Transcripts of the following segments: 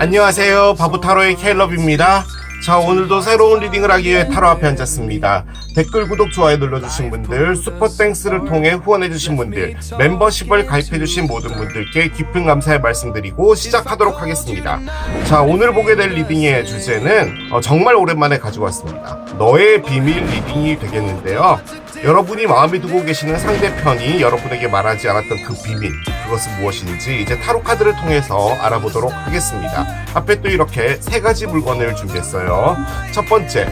안녕하세요. 바보타로의 케일럽입니다. 자, 오늘도 새로운 리딩을 하기 위해 타로 앞에 앉았습니다. 댓글, 구독, 좋아요 눌러주신 분들, 슈퍼땡스를 통해 후원해주신 분들, 멤버십을 가입해주신 모든 분들께 깊은 감사의 말씀드리고 시작하도록 하겠습니다. 자, 오늘 보게 될 리딩의 주제는 정말 오랜만에 가지고 왔습니다. 너의 비밀 리딩이 되겠는데요. 여러분이 마음에 두고 계시는 상대편이 여러분에게 말하지 않았던 그 비밀, 그것은 무엇인지 이제 타로 카드를 통해서 알아보도록 하겠습니다. 앞에 또 이렇게 세 가지 물건을 준비했어요. 첫 번째,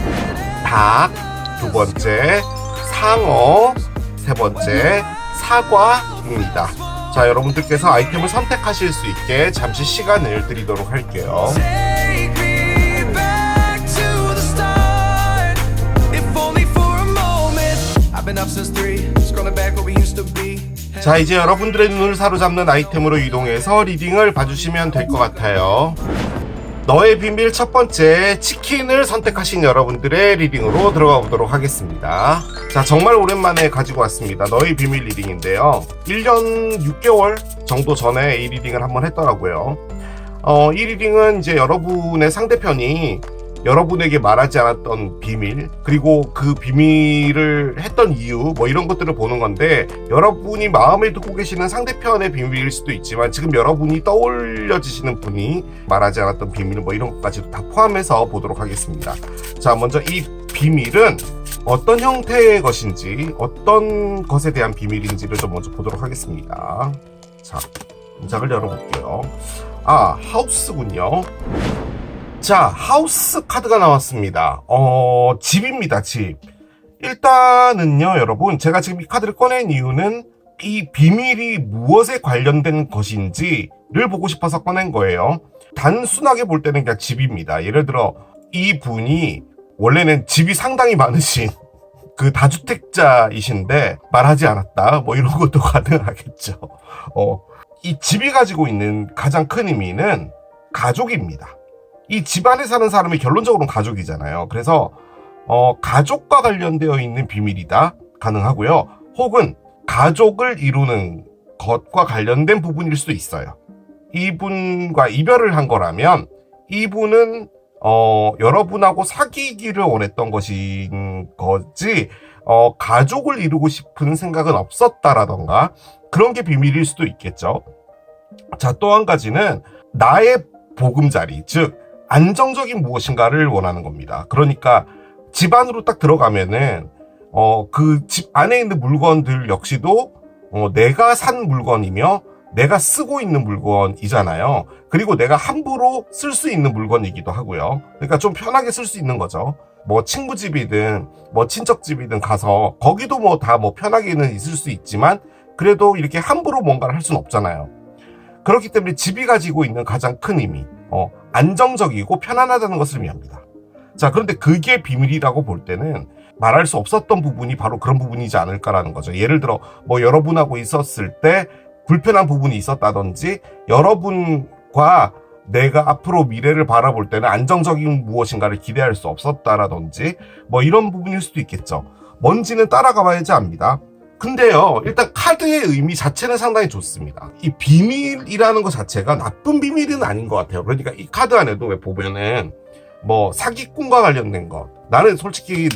닭. 두 번째, 상어. 세 번째, 사과입니다. 자, 여러분들께서 아이템을 선택하실 수 있게 잠시 시간을 드리도록 할게요. 자, 이제 여러분들의 눈을 사로잡는 아이템으로 이동해서 리딩을 봐주시면 될 것 같아요. 너의 비밀 첫 번째, 치킨을 선택하신 여러분들의 리딩으로 들어가 보도록 하겠습니다. 자, 정말 오랜만에 가지고 왔습니다. 너의 비밀 리딩인데요. 1년 6개월 정도 전에 이 리딩을 한번 했더라고요. 이 리딩은 이제 여러분의 상대편이 여러분에게 말하지 않았던 비밀, 그리고 그 비밀을 했던 이유, 뭐 이런 것들을 보는 건데, 여러분이 마음에 두고 계시는 상대편의 비밀일 수도 있지만 지금 여러분이 떠올려지시는 분이 말하지 않았던 비밀, 뭐 이런 것까지도 다 포함해서 보도록 하겠습니다. 자, 먼저 이 비밀은 어떤 형태의 것인지, 어떤 것에 대한 비밀인지를 좀 먼저 보도록 하겠습니다. 자, 문장을 열어볼게요. 아, 하우스군요. 자, 하우스 카드가 나왔습니다. 집입니다, 집. 일단은요, 여러분, 제가 지금 이 카드를 꺼낸 이유는 이 비밀이 무엇에 관련된 것인지를 보고 싶어서 꺼낸 거예요. 단순하게 볼 때는 그냥 집입니다. 예를 들어, 이 분이 원래는 집이 상당히 많으신 그 다주택자이신데 말하지 않았다. 뭐 이런 것도 가능하겠죠. 이 집이 가지고 있는 가장 큰 의미는 가족입니다. 이 집안에 사는 사람이 결론적으로는 가족이잖아요. 그래서 가족과 관련되어 있는 비밀이다 가능하고요. 혹은 가족을 이루는 것과 관련된 부분일 수도 있어요. 이분과 이별을 한 거라면 이분은 여러분하고 사귀기를 원했던 것인 거지 가족을 이루고 싶은 생각은 없었다라던가 그런 게 비밀일 수도 있겠죠. 자, 또 한 가지는 나의 보금자리, 즉 안정적인 무엇인가를 원하는 겁니다. 그러니까 집 안으로 딱 들어가면은 그 집 안에 있는 물건들 역시도 내가 산 물건이며 내가 쓰고 있는 물건이잖아요. 그리고 내가 함부로 쓸 수 있는 물건이기도 하고요. 그러니까 좀 편하게 쓸 수 있는 거죠. 뭐 친구 집이든 뭐 친척 집이든 가서 거기도 뭐 다 뭐 편하게는 있을 수 있지만 그래도 이렇게 함부로 뭔가를 할 수는 없잖아요. 그렇기 때문에 집이 가지고 있는 가장 큰 의미, 안정적이고 편안하다는 것을 의미합니다. 자, 그런데 그게 비밀이라고 볼 때는 말할 수 없었던 부분이 바로 그런 부분이지 않을까라는 거죠. 예를 들어 뭐 여러분하고 있었을 때 불편한 부분이 있었다든지 여러분과 내가 앞으로 미래를 바라볼 때는 안정적인 무엇인가를 기대할 수 없었다라든지 뭐 이런 부분일 수도 있겠죠. 뭔지는 따라가 봐야지 압니다. 근데요, 일단 카드의 의미 자체는 상당히 좋습니다. 이 비밀이라는 것 자체가 나쁜 비밀은 아닌 것 같아요. 그러니까 이 카드 안에도 왜 보면은 뭐 사기꾼과 관련된 것, 나는 솔직히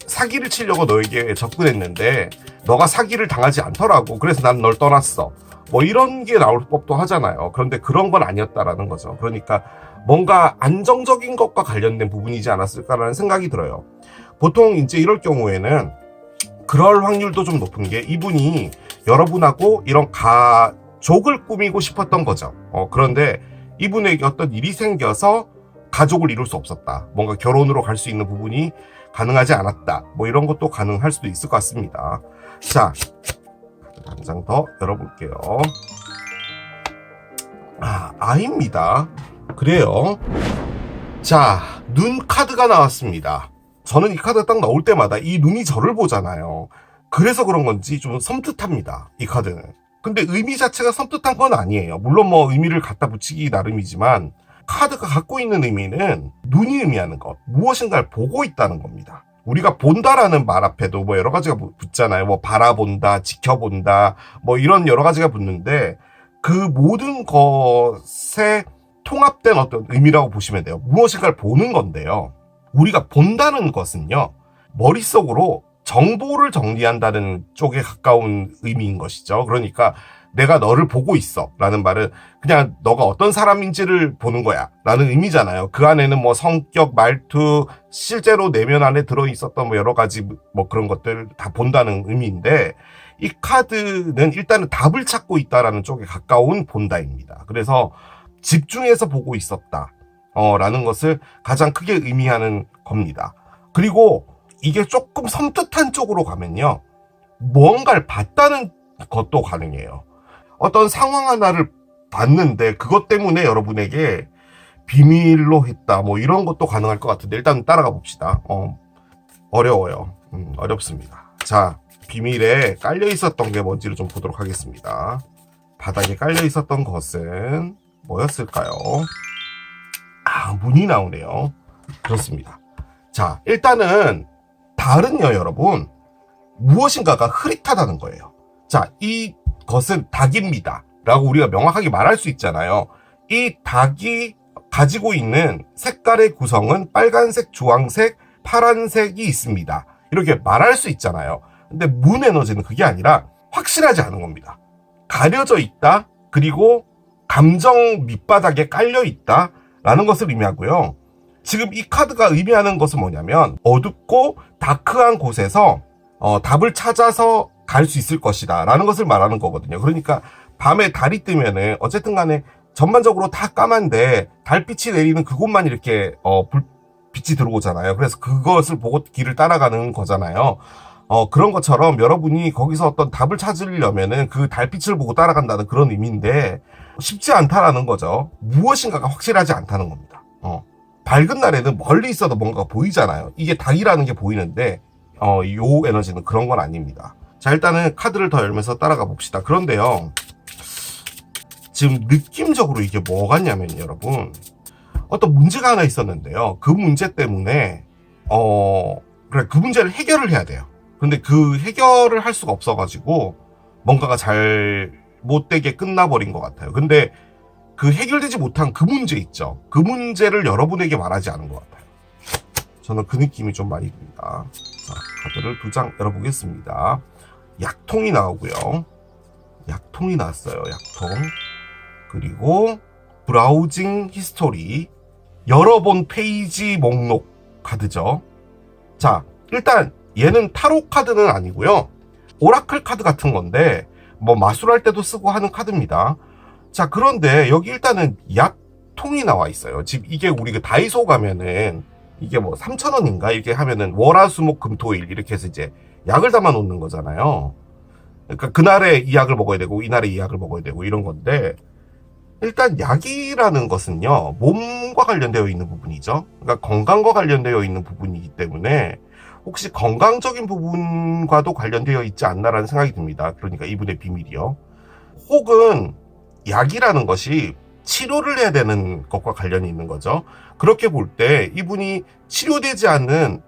사기를 치려고 너에게 접근했는데 너가 사기를 당하지 않더라고. 그래서 난 널 떠났어. 뭐 이런 게 나올 법도 하잖아요. 그런데 그런 건 아니었다라는 거죠. 그러니까 뭔가 안정적인 것과 관련된 부분이지 않았을까라는 생각이 들어요. 보통 이제 이럴 경우에는 그럴 확률도 좀 높은 게 이분이 여러분하고 이런 가족을 꾸미고 싶었던 거죠. 그런데 이분에게 어떤 일이 생겨서 가족을 이룰 수 없었다. 뭔가 결혼으로 갈 수 있는 부분이 가능하지 않았다. 뭐 이런 것도 가능할 수도 있을 것 같습니다. 자, 한 장 더 열어볼게요. 아입니다. 그래요. 자, 눈 카드가 나왔습니다. 저는 이 카드가 딱 나올 때마다 이 눈이 저를 보잖아요. 그래서 그런 건지 좀 섬뜩합니다, 이 카드는. 근데 의미 자체가 섬뜩한 건 아니에요. 물론 뭐 의미를 갖다 붙이기 나름이지만 카드가 갖고 있는 의미는 눈이 의미하는 것, 무엇인가를 보고 있다는 겁니다. 우리가 본다라는 말 앞에도 뭐 여러 가지가 붙잖아요. 뭐 바라본다, 지켜본다, 뭐 이런 여러 가지가 붙는데 그 모든 것에 통합된 어떤 의미라고 보시면 돼요. 무엇인가를 보는 건데요. 우리가 본다는 것은요, 머릿속으로 정보를 정리한다는 쪽에 가까운 의미인 것이죠. 그러니까 내가 너를 보고 있어 라는 말은 그냥 너가 어떤 사람인지를 보는 거야 라는 의미잖아요. 그 안에는 뭐 성격, 말투, 실제로 내면 안에 들어있었던 뭐 여러 가지 뭐 그런 것들 다 본다는 의미인데, 이 카드는 일단은 답을 찾고 있다라는 쪽에 가까운 본다입니다. 그래서 집중해서 보고 있었다 라는 것을 가장 크게 의미하는 겁니다. 그리고 이게 조금 섬뜩한 쪽으로 가면요, 무언가를 봤다는 것도 가능해요. 어떤 상황 하나를 봤는데 그것 때문에 여러분에게 비밀로 했다 뭐 이런 것도 가능할 것 같은데, 일단 따라가 봅시다. 어려워요. 어렵습니다. 자, 비밀에 깔려 있었던 게 뭔지를 좀 보도록 하겠습니다. 바닥에 깔려 있었던 것은 뭐였을까요? 문이 나오네요. 그렇습니다. 자, 일단은 달은요, 여러분, 무엇인가가 흐릿하다는 거예요. 자, 이 것은 닭입니다 라고 우리가 명확하게 말할 수 있잖아요. 이 닭이 가지고 있는 색깔의 구성은 빨간색, 주황색, 파란색이 있습니다. 이렇게 말할 수 있잖아요. 근데 문 에너지는 그게 아니라 확실하지 않은 겁니다. 가려져 있다, 그리고 감정 밑바닥에 깔려 있다 라는 것을 의미하고요. 지금 이 카드가 의미하는 것은 뭐냐면, 어둡고 다크한 곳에서 답을 찾아서 갈 수 있을 것이다 라는 것을 말하는 거거든요. 그러니까 밤에 달이 뜨면은 어쨌든 간에 전반적으로 다 까만데 달빛이 내리는 그곳만 이렇게 불빛이 들어오잖아요. 그래서 그것을 보고 길을 따라가는 거잖아요. 그런 것처럼 여러분이 거기서 어떤 답을 찾으려면은 그 달빛을 보고 따라간다는 그런 의미인데, 쉽지 않다라는 거죠. 무엇인가가 확실하지 않다는 겁니다. 밝은 날에는 멀리 있어도 뭔가가 보이잖아요. 이게 닭이라는 게 보이는데 요 에너지는 그런 건 아닙니다. 자, 일단은 카드를 더 열면서 따라가 봅시다. 그런데요, 지금 느낌적으로 이게 뭐 같냐면, 여러분, 어떤 문제가 하나 있었는데요. 그 문제 때문에 그래, 그 문제를 해결을 해야 돼요. 근데 그 해결을 할 수가 없어가지고 뭔가가 잘못되게 끝나버린 것 같아요. 근데 그 해결되지 못한 그 문제 있죠. 그 문제를 여러분에게 말하지 않은 것 같아요. 저는 그 느낌이 좀 많이 듭니다. 자, 카드를 2장 열어보겠습니다. 약통이 나오고요. 약통이 나왔어요. 약통. 그리고 브라우징 히스토리, 열어본 페이지 목록 카드죠. 자, 일단 얘는 타로 카드는 아니고요. 오라클 카드 같은 건데 뭐 마술할 때도 쓰고 하는 카드입니다. 자, 그런데 여기 일단은 약통이 나와 있어요. 지금 이게 우리 그 다이소 가면은 이게 뭐 3,000원인가 이렇게 하면은 월화수목금토일 이렇게 해서 이제 약을 담아 놓는 거잖아요. 그러니까 그날에 이 약을 먹어야 되고 이날에 이 약을 먹어야 되고 이런 건데, 일단 약이라는 것은요, 몸과 관련되어 있는 부분이죠. 그러니까 건강과 관련되어 있는 부분이기 때문에 혹시 건강적인 부분과도 관련되어 있지 않나라는 생각이 듭니다. 그러니까 이분의 비밀이요. 혹은 약이라는 것이 치료를 해야 되는 것과 관련이 있는 거죠. 그렇게 볼 때 이분이 치료되지 않는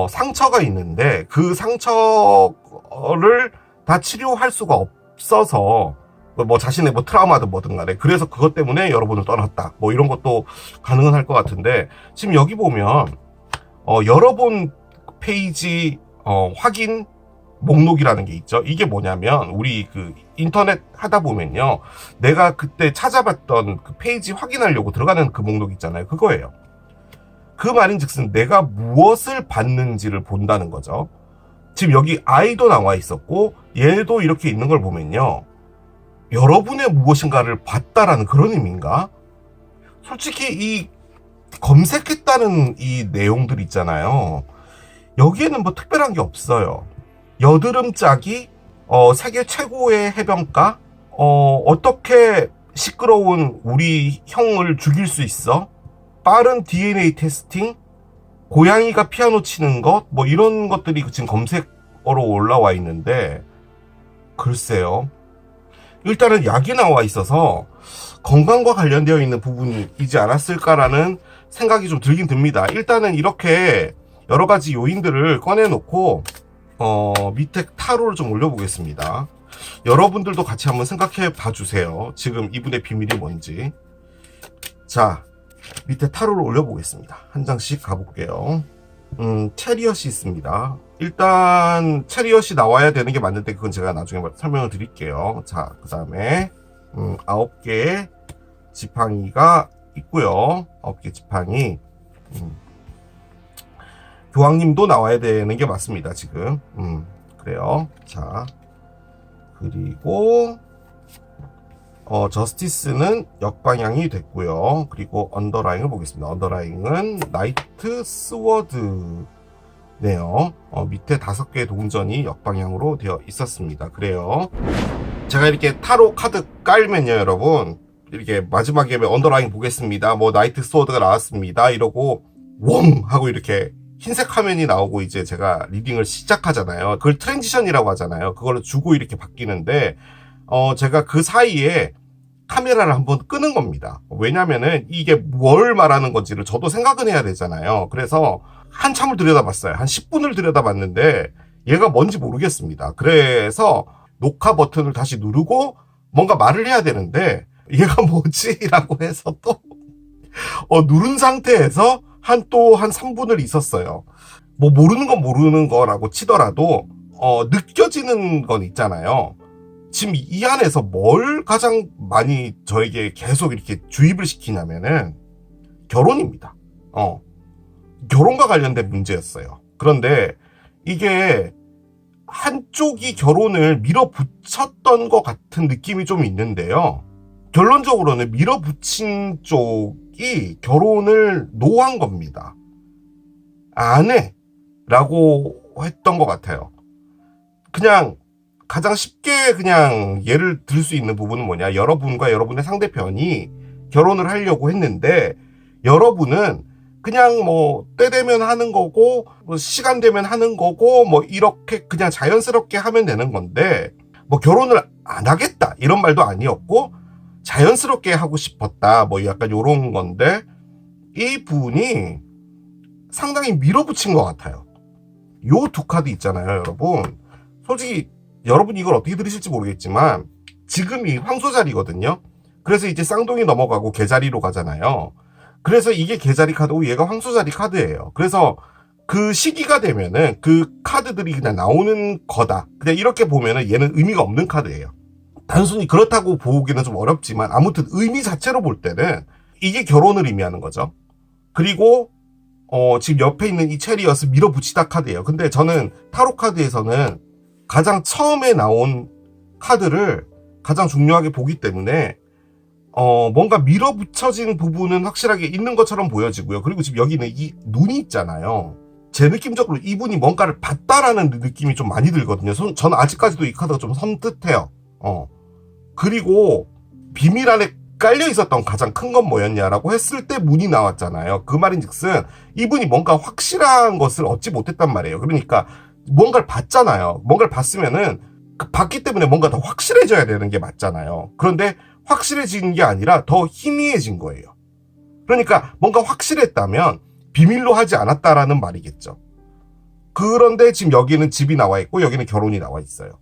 상처가 있는데 그 상처를 다 치료할 수가 없어서 뭐 자신의 뭐 트라우마든 뭐든 간에 그래서 그것 때문에 여러분을 떠났다 뭐 이런 것도 가능은 할 것 같은데, 지금 여기 보면 여러 번 페이지 확인 목록이라는 게 있죠. 이게 뭐냐면 우리 그 인터넷 하다 보면요, 내가 그때 찾아봤던 그 페이지 확인하려고 들어가는 그 목록 있잖아요. 그거예요. 그 말인즉슨 내가 무엇을 봤는지를 본다는 거죠. 지금 여기 아이도 나와 있었고 얘도 이렇게 있는 걸 보면요, 여러분의 무엇인가를 봤다라는 그런 의미인가? 솔직히 이 검색했다는 이 내용들 있잖아요. 여기에는 뭐 특별한 게 없어요. 여드름짝이 세계 최고의 해변가, 어떻게 시끄러운 우리 형을 죽일 수 있어? 빠른 DNA 테스팅, 고양이가 피아노 치는 것, 뭐 이런 것들이 지금 검색어로 올라와 있는데, 글쎄요. 일단은 약이 나와 있어서 건강과 관련되어 있는 부분이지 않았을까라는 생각이 좀 들긴 듭니다. 일단은 이렇게 여러 가지 요인들을 꺼내놓고 밑에 타로를 좀 올려보겠습니다. 여러분들도 같이 한번 생각해 봐주세요. 지금 이분의 비밀이 뭔지. 자, 밑에 타로를 올려보겠습니다. 한 장씩 가볼게요. 체리엇이 있습니다. 일단 체리엇이 나와야 되는 게 맞는데 그건 제가 나중에 설명을 드릴게요. 자, 그 다음에 9개의 지팡이가 있고요. 9개 지팡이. 교황님도 나와야 되는 게 맞습니다. 지금. 그래요. 자, 그리고 저스티스는 역방향이 됐고요. 그리고 언더라인을 보겠습니다. 언더라인은 나이트 스워드네요. 밑에 5개의 동전이 역방향으로 되어 있었습니다. 그래요. 제가 이렇게 타로 카드 깔면요, 여러분, 이렇게 마지막에 언더라인 보겠습니다. 뭐 나이트 스워드가 나왔습니다. 이러고 웡 하고 이렇게 흰색 화면이 나오고 이제 제가 리딩을 시작하잖아요. 그걸 트랜지션이라고 하잖아요. 그걸 주고 이렇게 바뀌는데 제가 그 사이에 카메라를 한번 끄는 겁니다. 왜냐면은 이게 뭘 말하는 건지를 저도 생각은 해야 되잖아요. 그래서 한참을 들여다봤어요. 한 10분을 들여다봤는데 얘가 뭔지 모르겠습니다. 그래서 녹화 버튼을 다시 누르고 뭔가 말을 해야 되는데 얘가 뭐지? 라고 해서 또 누른 상태에서 한 3분을 있었어요. 뭐 모르는 건 모르는 거라고 치더라도 느껴지는 건 있잖아요. 지금 이 안에서 뭘 가장 많이 저에게 계속 이렇게 주입을 시키냐면은 결혼입니다. 결혼과 관련된 문제였어요. 그런데 이게 한쪽이 결혼을 밀어붙였던 것 같은 느낌이 좀 있는데요. 결론적으로는 밀어붙인 쪽이 결혼을 노한 겁니다. 안 해! 라고 했던 것 같아요. 그냥 가장 쉽게 그냥 예를 들 수 있는 부분은 뭐냐, 여러분과 여러분의 상대편이 결혼을 하려고 했는데 여러분은 그냥 뭐 때 되면 하는 거고 뭐 시간 되면 하는 거고 뭐 이렇게 그냥 자연스럽게 하면 되는 건데 뭐 결혼을 안 하겠다 이런 말도 아니었고 자연스럽게 하고 싶었다 뭐 약간 요런 건데 이 분이 상당히 밀어붙인 것 같아요. 요 두 카드 있잖아요, 여러분. 솔직히 여러분이 이걸 어떻게 들으실지 모르겠지만 지금이 황소자리거든요. 그래서 이제 쌍둥이 넘어가고 개자리로 가잖아요. 그래서 이게 개자리 카드고 얘가 황소자리 카드예요. 그래서 그 시기가 되면은 그 카드들이 그냥 나오는 거다. 그냥 이렇게 보면은 얘는 의미가 없는 카드예요. 단순히 그렇다고 보기는 좀 어렵지만 아무튼 의미 자체로 볼 때는 이게 결혼을 의미하는 거죠. 그리고 지금 옆에 있는 이 체리엇은 밀어붙이다 카드예요. 근데 저는 타로 카드에서는 가장 처음에 나온 카드를 가장 중요하게 보기 때문에 뭔가 밀어붙여진 부분은 확실하게 있는 것처럼 보여지고요. 그리고 지금 여기는 이 눈이 있잖아요. 제 느낌적으로 이분이 뭔가를 봤다라는 느낌이 좀 많이 들거든요. 저는 아직까지도 이 카드가 좀 섬뜩해요. 그리고 비밀 안에 깔려 있었던 가장 큰 건 뭐였냐라고 했을 때 문이 나왔잖아요. 그 말인즉슨 이분이 뭔가 확실한 것을 얻지 못했단 말이에요. 그러니까 뭔가를 봤잖아요. 뭔가를 봤으면은 봤기 때문에 뭔가 더 확실해져야 되는 게 맞잖아요. 그런데 확실해진 게 아니라 더 희미해진 거예요. 그러니까 뭔가 확실했다면 비밀로 하지 않았다라는 말이겠죠. 그런데 지금 여기는 집이 나와 있고 여기는 결혼이 나와 있어요.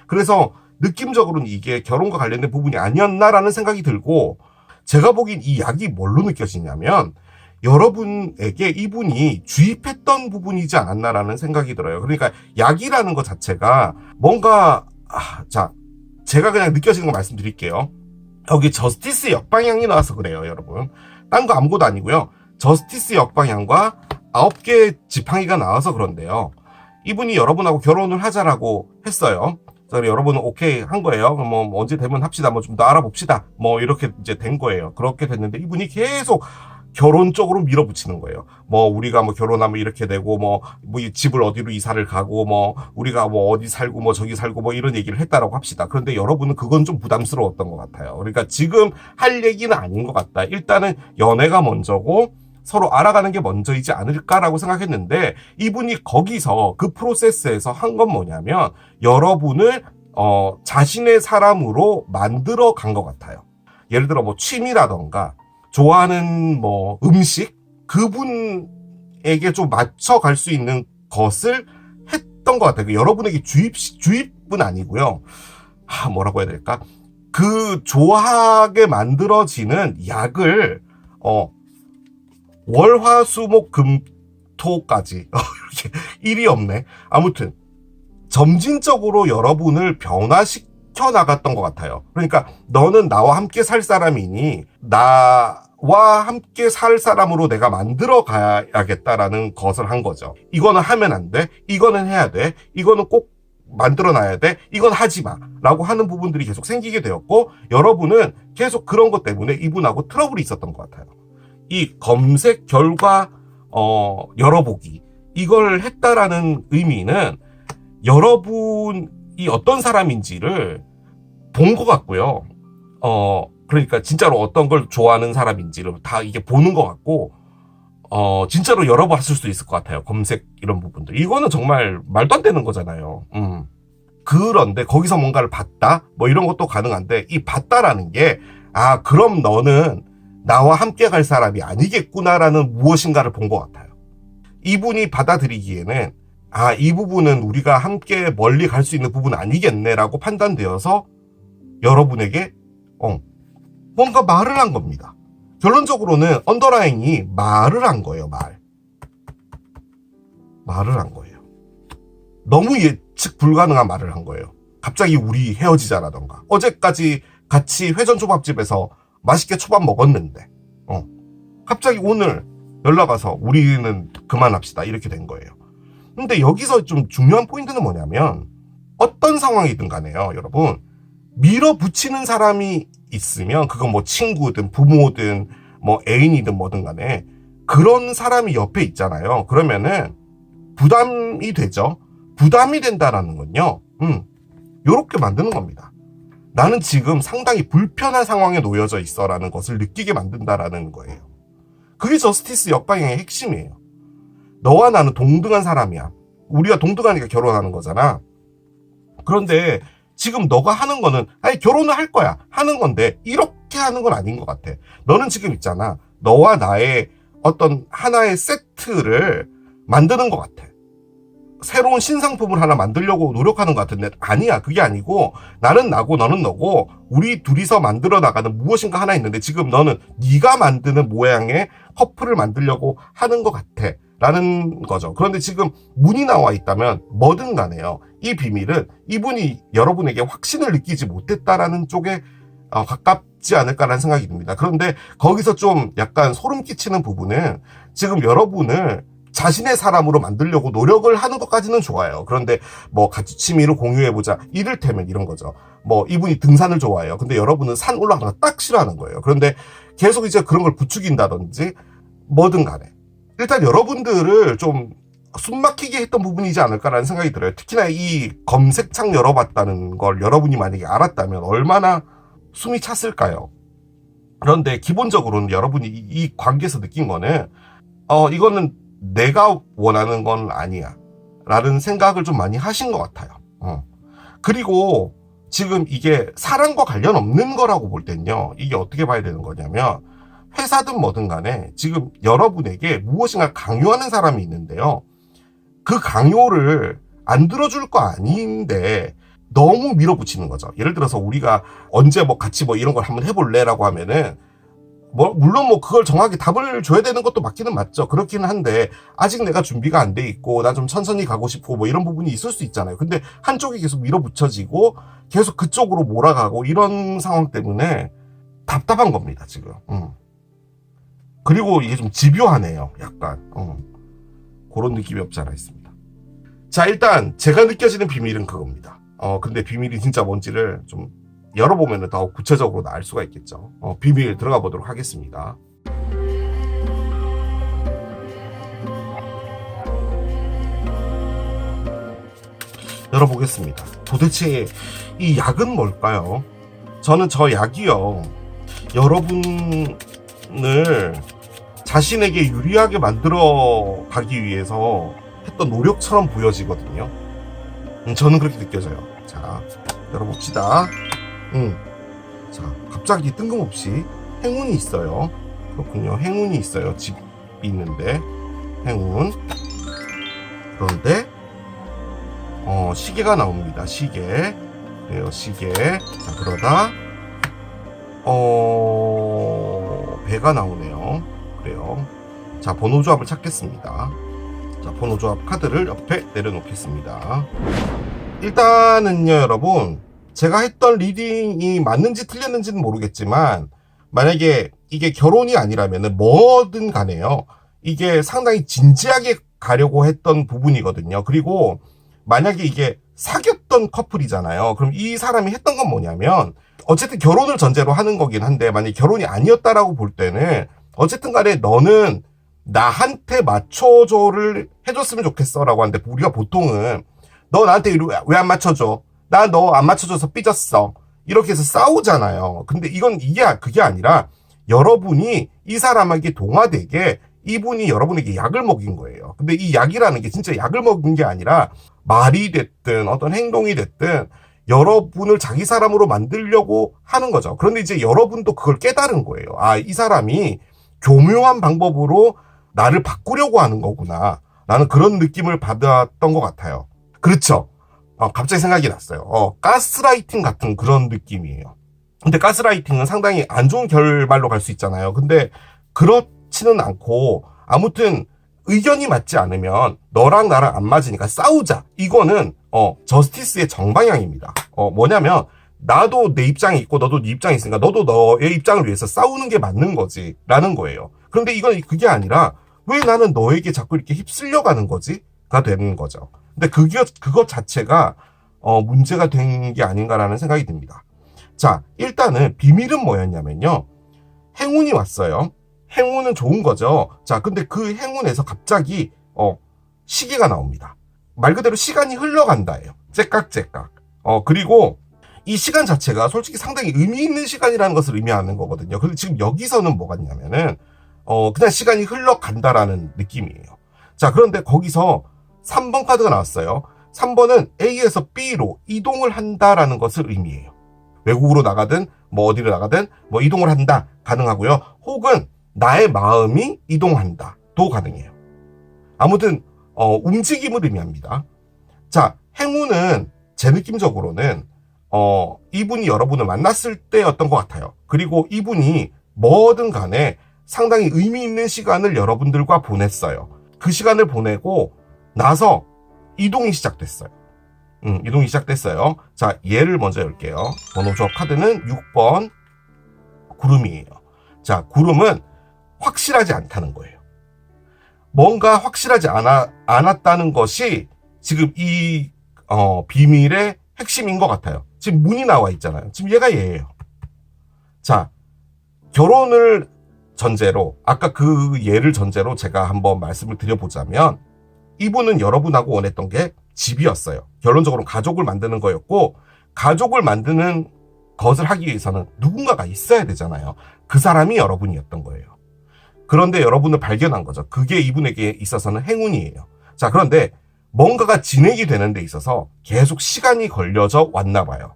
그래서 느낌적으로는 이게 결혼과 관련된 부분이 아니었나라는 생각이 들고 제가 보기엔 이 약이 뭘로 느껴지냐면 여러분에게 이분이 주입했던 부분이지 않았나라는 생각이 들어요. 그러니까 약이라는 것 자체가 뭔가 자 제가 그냥 느껴지는 거 말씀드릴게요. 여기 저스티스 역방향이 나와서 그래요, 여러분. 딴 거 아무것도 아니고요. 저스티스 역방향과 9개의 지팡이가 나와서 그런데요. 이분이 여러분하고 결혼을 하자라고 했어요. 그래서 여러분은 오케이 한 거예요. 뭐 언제 되면 합시다. 뭐 좀 더 알아봅시다. 뭐 이렇게 이제 된 거예요. 그렇게 됐는데 이분이 계속 결혼 쪽으로 밀어붙이는 거예요. 뭐 우리가 뭐 결혼하면 이렇게 되고 뭐 집을 어디로 이사를 가고 뭐 우리가 뭐 어디 살고 뭐 저기 살고 뭐 이런 얘기를 했다라고 합시다. 그런데 여러분은 그건 좀 부담스러웠던 것 같아요. 그러니까 지금 할 얘기는 아닌 것 같다. 일단은 연애가 먼저고 서로 알아가는 게 먼저이지 않을까라고 생각했는데 이분이 거기서 그 프로세스에서 한 건 뭐냐면 여러분을 자신의 사람으로 만들어 간 것 같아요. 예를 들어 뭐 취미라던가 좋아하는 뭐 음식 그분에게 좀 맞춰갈 수 있는 것을 했던 것 같아요. 여러분에게 주입은 아니고요. 뭐라고 해야 될까? 그 좋아하게 만들어지는 약을 월화수목금토까지 이렇게 일이 없네. 아무튼 점진적으로 여러분을 변화시켜 나갔던 것 같아요. 그러니까 너는 나와 함께 살 사람이니 나와 함께 살 사람으로 내가 만들어 가야겠다라는 것을 한 거죠. 이거는 하면 안 돼. 이거는 해야 돼. 이거는 꼭 만들어놔야 돼. 이건 하지 마. 라고 하는 부분들이 계속 생기게 되었고, 여러분은 계속 그런 것 때문에 이분하고 트러블이 있었던 것 같아요. 이 검색 결과 열어보기, 이걸 했다라는 의미는 여러분이 어떤 사람인지를 본 것 같고요. 그러니까 진짜로 어떤 걸 좋아하는 사람인지를 다 이게 보는 것 같고, 진짜로 여러 번 했을 수도 있을 것 같아요. 검색 이런 부분들. 이거는 정말 말도 안 되는 거잖아요. 그런데 거기서 뭔가를 봤다? 뭐 이런 것도 가능한데, 이 봤다라는 게, 그럼 너는 나와 함께 갈 사람이 아니겠구나라는 무엇인가를 본 것 같아요. 이분이 받아들이기에는, 이 부분은 우리가 함께 멀리 갈 수 있는 부분은 아니겠네라고 판단되어서 여러분에게, 뭔가 말을 한 겁니다. 결론적으로는 언더라인이 말을 한 거예요. 말을 한 거예요. 너무 예측 불가능한 말을 한 거예요. 갑자기 우리 헤어지자라던가, 어제까지 같이 회전초밥집에서 맛있게 초밥 먹었는데 갑자기 오늘 연락 와서 우리는 그만합시다 이렇게 된 거예요. 근데 여기서 좀 중요한 포인트는 뭐냐면, 어떤 상황이든 간에요, 여러분, 밀어붙이는 사람이 있으면, 그건 뭐 친구든 부모든 뭐 애인이든 뭐든 간에 그런 사람이 옆에 있잖아요. 그러면은 부담이 되죠. 부담이 된다라는 건요, 요렇게 만드는 겁니다. 나는 지금 상당히 불편한 상황에 놓여져 있어 라는 것을 느끼게 만든다라는 거예요. 그게 저스티스 역방향의 핵심이에요. 너와 나는 동등한 사람이야. 우리가 동등하니까 결혼하는 거잖아. 그런데 지금 너가 하는 거는, 결혼을 할 거야 하는 건데, 이렇게 하는 건 아닌 것 같아. 너는 지금 있잖아, 너와 나의 어떤 하나의 세트를 만드는 것 같아. 새로운 신상품을 하나 만들려고 노력하는 것 같은데, 아니야. 그게 아니고, 나는 나고 너는 너고, 우리 둘이서 만들어 나가는 무엇인가 하나 있는데, 지금 너는 네가 만드는 모양의 커플을 만들려고 하는 것 같아 라는 거죠. 그런데 지금 문이 나와 있다면 뭐든 간에요, 이 비밀은 이분이 여러분에게 확신을 느끼지 못했다라는 쪽에 가깝지 않을까라는 생각이 듭니다. 그런데 거기서 좀 약간 소름 끼치는 부분은, 지금 여러분을 자신의 사람으로 만들려고 노력을 하는 것까지는 좋아요. 그런데 뭐 같이 취미를 공유해보자, 이를테면 이런 거죠. 뭐 이분이 등산을 좋아해요. 근데 여러분은 산 올라가는 거 딱 싫어하는 거예요. 그런데 계속 이제 그런 걸 부추긴다든지 뭐든 간에, 일단 여러분들을 좀 숨막히게 했던 부분이지 않을까라는 생각이 들어요. 특히나 이 검색창 열어봤다는 걸 여러분이 만약에 알았다면 얼마나 숨이 찼을까요? 그런데 기본적으로는 여러분이 이 관계에서 느낀 거는, 이거는 내가 원하는 건 아니야 라는 생각을 좀 많이 하신 것 같아요. 그리고 지금 이게 사랑과 관련 없는 거라고 볼 땐요, 이게 어떻게 봐야 되는 거냐면, 회사든 뭐든 간에 지금 여러분에게 무엇인가 강요하는 사람이 있는데요, 그 강요를 안 들어줄 거 아닌데 너무 밀어붙이는 거죠. 예를 들어서 우리가 언제 뭐 같이 뭐 이런 걸 한번 해볼래 라고 하면은, 물론 뭐 그걸 정확히 답을 줘야 되는 것도 맞기는 맞죠. 그렇기는 한데, 아직 내가 준비가 안 돼 있고 나 좀 천천히 가고 싶고 뭐 이런 부분이 있을 수 있잖아요. 근데 한쪽이 계속 밀어붙여지고 계속 그쪽으로 몰아가고 이런 상황 때문에 답답한 겁니다 지금. 그리고 이게 좀 집요하네요. 약간 그런 느낌이 없지 않아 있습니다. 자, 일단 제가 느껴지는 비밀은 그겁니다. 근데 비밀이 진짜 뭔지를 좀 열어보면 더 구체적으로 알 수가 있겠죠. 비밀 들어가 보도록 하겠습니다. 열어보겠습니다. 도대체 이 약은 뭘까요? 저는 저 약이요, 여러분을 자신에게 유리하게 만들어 가기 위해서 했던 노력처럼 보여지거든요. 저는 그렇게 느껴져요. 자, 열어봅시다. 자, 갑자기 뜬금없이 행운이 있어요. 그렇군요. 행운이 있어요. 집이 있는데 행운. 그런데 시계가 나옵니다. 시계. 그래요, 시계. 자, 그러다 배가 나오네요. 그래요. 자, 번호 조합을 찾겠습니다. 자, 번호 조합 카드를 옆에 내려놓겠습니다. 일단은요, 여러분, 제가 했던 리딩이 맞는지 틀렸는지는 모르겠지만, 만약에 이게 결혼이 아니라면 뭐든 간에요, 이게 상당히 진지하게 가려고 했던 부분이거든요. 그리고 만약에 이게 사귀었던 커플이잖아요. 그럼 이 사람이 했던 건 뭐냐면, 어쨌든 결혼을 전제로 하는 거긴 한데, 만약에 결혼이 아니었다라고 볼 때는 어쨌든 간에 너는 나한테 맞춰줘를 해줬으면 좋겠어 라고 하는데, 우리가 보통은 너 나한테 왜 안 맞춰줘? 나 너 안 맞춰줘서 삐졌어. 이렇게 해서 싸우잖아요. 근데 이게 그게 아니라 여러분이 이 사람에게 동화되게 이분이 여러분에게 약을 먹인 거예요. 근데 이 약이라는 게 진짜 약을 먹인 게 아니라 말이 됐든 어떤 행동이 됐든 여러분을 자기 사람으로 만들려고 하는 거죠. 그런데 이제 여러분도 그걸 깨달은 거예요. 아, 이 사람이 교묘한 방법으로 나를 바꾸려고 하는 거구나 라는 그런 느낌을 받았던 것 같아요. 그렇죠. 갑자기 생각이 났어요. 가스라이팅 같은 그런 느낌이에요. 근데 가스라이팅은 상당히 안 좋은 결말로 갈 수 있잖아요. 근데 그렇지는 않고 아무튼 의견이 맞지 않으면 너랑 나랑 안 맞으니까 싸우자. 이거는 저스티스의 정방향입니다. 뭐냐면 나도 내 입장이 있고 너도 네 입장이 있으니까 너도 너의 입장을 위해서 싸우는 게 맞는 거지 라는 거예요. 그런데 이건 그게 아니라 왜 나는 너에게 자꾸 이렇게 휩쓸려 가는 거지? 가 되는 거죠. 근데 그것 자체가 문제가 된 게 아닌가라는 생각이 듭니다. 자, 일단은 비밀은 뭐였냐면요, 행운이 왔어요. 행운은 좋은 거죠. 자, 근데 그 행운에서 갑자기 시계가 나옵니다. 말 그대로 시간이 흘러간다예요. 째깍째깍. 그리고 이 시간 자체가 솔직히 상당히 의미 있는 시간이라는 것을 의미하는 거거든요. 근데 지금 여기서는 뭐 같냐면은 그냥 시간이 흘러간다라는 느낌이에요. 자, 그런데 거기서 3번 카드가 나왔어요. 3번은 A에서 B로 이동을 한다라는 것을 의미해요. 외국으로 나가든 뭐 어디로 나가든 뭐 이동을 한다 가능하고요. 혹은 나의 마음이 이동한다 도 가능해요. 아무튼 움직임을 의미합니다. 자, 행운은 제 느낌적으로는 이분이 여러분을 만났을 때였던 것 같아요. 그리고 이분이 뭐든 간에 상당히 의미 있는 시간을 여러분들과 보냈어요. 그 시간을 보내고 나서 이동이 시작됐어요. 이동이 시작됐어요. 자, 얘를 먼저 열게요. 번호 조합 카드는 6번 구름이에요. 자, 구름은 확실하지 않다는 거예요. 뭔가 확실하지 않았다는 것이 지금 이 비밀의 핵심인 것 같아요. 지금 문이 나와 있잖아요. 지금 얘예요. 자, 결혼을 전제로, 아까 그 예를 전제로 제가 한번 말씀을 드려보자면, 이분은 여러분하고 원했던 게 집이었어요. 결론적으로 가족을 만드는 거였고, 가족을 만드는 것을 하기 위해서는 누군가가 있어야 되잖아요. 그 사람이 여러분이었던 거예요. 그런데 여러분을 발견한 거죠. 그게 이분에게 있어서는 행운이에요. 자, 그런데 뭔가가 진행이 되는 데 있어서 계속 시간이 걸려져 왔나 봐요.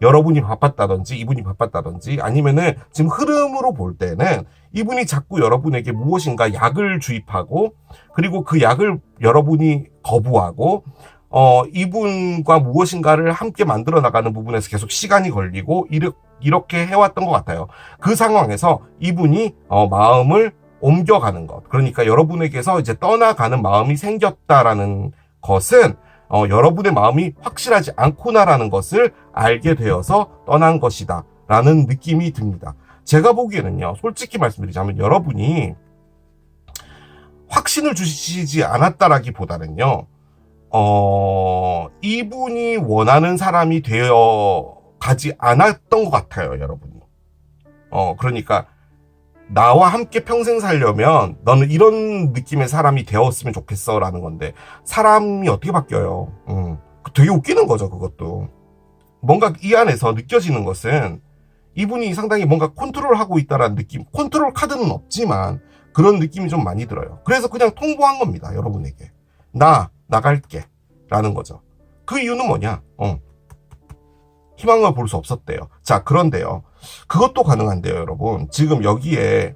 여러분이 바빴다든지 이분이 바빴다든지 아니면은 지금 흐름으로 볼 때는 이분이 자꾸 여러분에게 무엇인가 약을 주입하고, 그리고 그 약을 여러분이 거부하고 이분과 무엇인가를 함께 만들어 나가는 부분에서 계속 시간이 걸리고 이렇게 해왔던 것 같아요. 그 상황에서 이분이 마음을 옮겨가는 것, 그러니까 여러분에게서 이제 떠나가는 마음이 생겼다라는 것은 여러분의 마음이 확실하지 않구나라는 것을 알게 되어서 떠난 것이다 라는 느낌이 듭니다. 제가 보기에는요, 솔직히 말씀드리자면 여러분이 확신을 주시지 않았다라기보다는요, 이분이 원하는 사람이 되어 가지 않았던 것 같아요, 여러분이. 그러니까 나와 함께 평생 살려면 너는 이런 느낌의 사람이 되었으면 좋겠어 라는 건데, 사람이 어떻게 바뀌어요? 되게 웃기는 거죠. 그것도 뭔가 이 안에서 느껴지는 것은 이분이 상당히 뭔가 컨트롤하고 있다라는 느낌, 컨트롤 카드는 없지만 그런 느낌이 좀 많이 들어요. 그래서 그냥 통보한 겁니다, 여러분에게. 나갈게 라는 거죠. 그 이유는 뭐냐? 희망을 볼 수 없었대요. 자, 그런데요, 그것도 가능한데요, 여러분. 지금 여기에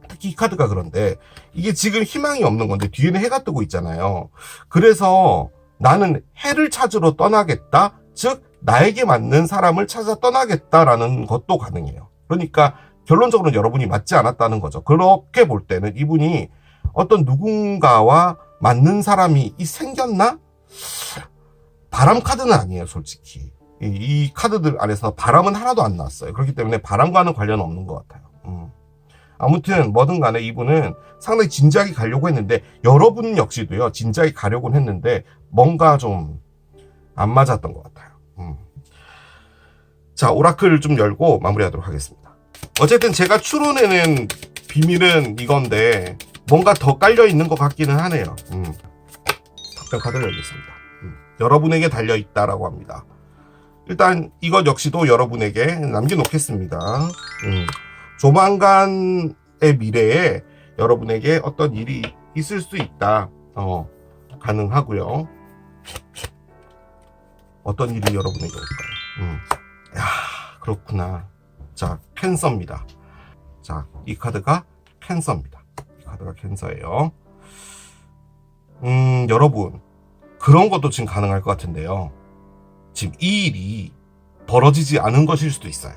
특히 이 카드가 그런데 이게 지금 희망이 없는 건데 뒤에는 해가 뜨고 있잖아요. 그래서 나는 해를 찾으러 떠나겠다, 즉 나에게 맞는 사람을 찾아 떠나겠다라는 것도 가능해요. 그러니까 결론적으로는 여러분이 맞지 않았다는 거죠. 그렇게 볼 때는 이분이 어떤 누군가와 맞는 사람이 생겼나? 바람 카드는 아니에요, 솔직히. 이 카드들 안에서 바람은 하나도 안 나왔어요. 그렇기 때문에 바람과는 관련 없는 것 같아요. 아무튼 뭐든 간에 이분은 상당히 진지하게 가려고 했는데, 여러분 역시도요, 진지하게 가려고는 했는데 뭔가 좀 안 맞았던 것 같아요. 자, 오라클 좀 열고 마무리하도록 하겠습니다. 어쨌든 제가 추론해낸 비밀은 이건데 뭔가 더 깔려있는 것 같기는 하네요. 답변 카드를 열겠습니다. 여러분에게 달려있다라고 합니다. 일단 이것 역시도 여러분에게 남겨놓겠습니다. 조만간의 미래에 여러분에게 어떤 일이 있을 수 있다. 가능하고요. 어떤 일이 여러분에게 올까요? 야, 그렇구나. 자, 캔서입니다. 자, 이 카드가 캔서입니다. 이 카드가 캔서예요. 여러분, 그런 것도 지금 가능할 것 같은데요. 지금 이 일이 벌어지지 않은 것일 수도 있어요.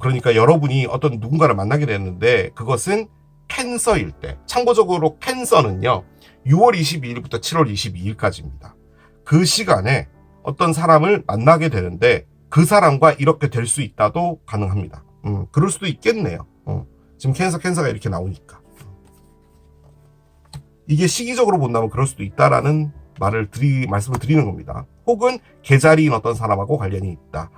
그러니까 여러분이 어떤 누군가를 만나게 됐는데 그것은 캔서일 때, 참고적으로 캔서는요 6월 22일부터 7월 22일까지입니다. 그 시간에 어떤 사람을 만나게 되는데 그 사람과 이렇게 될 수 있다도 가능합니다. 그럴 수도 있겠네요. 지금 캔서가 이렇게 나오니까 이게 시기적으로 본다면 그럴 수도 있다라는 말씀을 드리는 겁니다. 혹은 계자리인 어떤 사람하고 관련이 있다.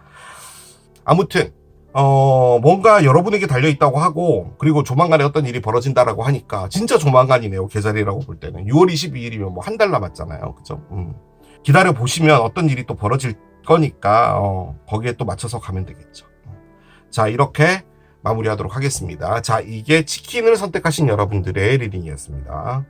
아무튼 뭔가 여러분에게 달려있다고 하고, 그리고 조만간에 어떤 일이 벌어진다라고 하니까 진짜 조만간이네요. 계자리라고 볼 때는 6월 22일이면 뭐 한 달 남았잖아요. 그죠? 기다려 보시면 어떤 일이 또 벌어질 거니까 거기에 또 맞춰서 가면 되겠죠. 자, 이렇게 마무리하도록 하겠습니다. 자, 이게 치킨을 선택하신 여러분들의 리딩이었습니다.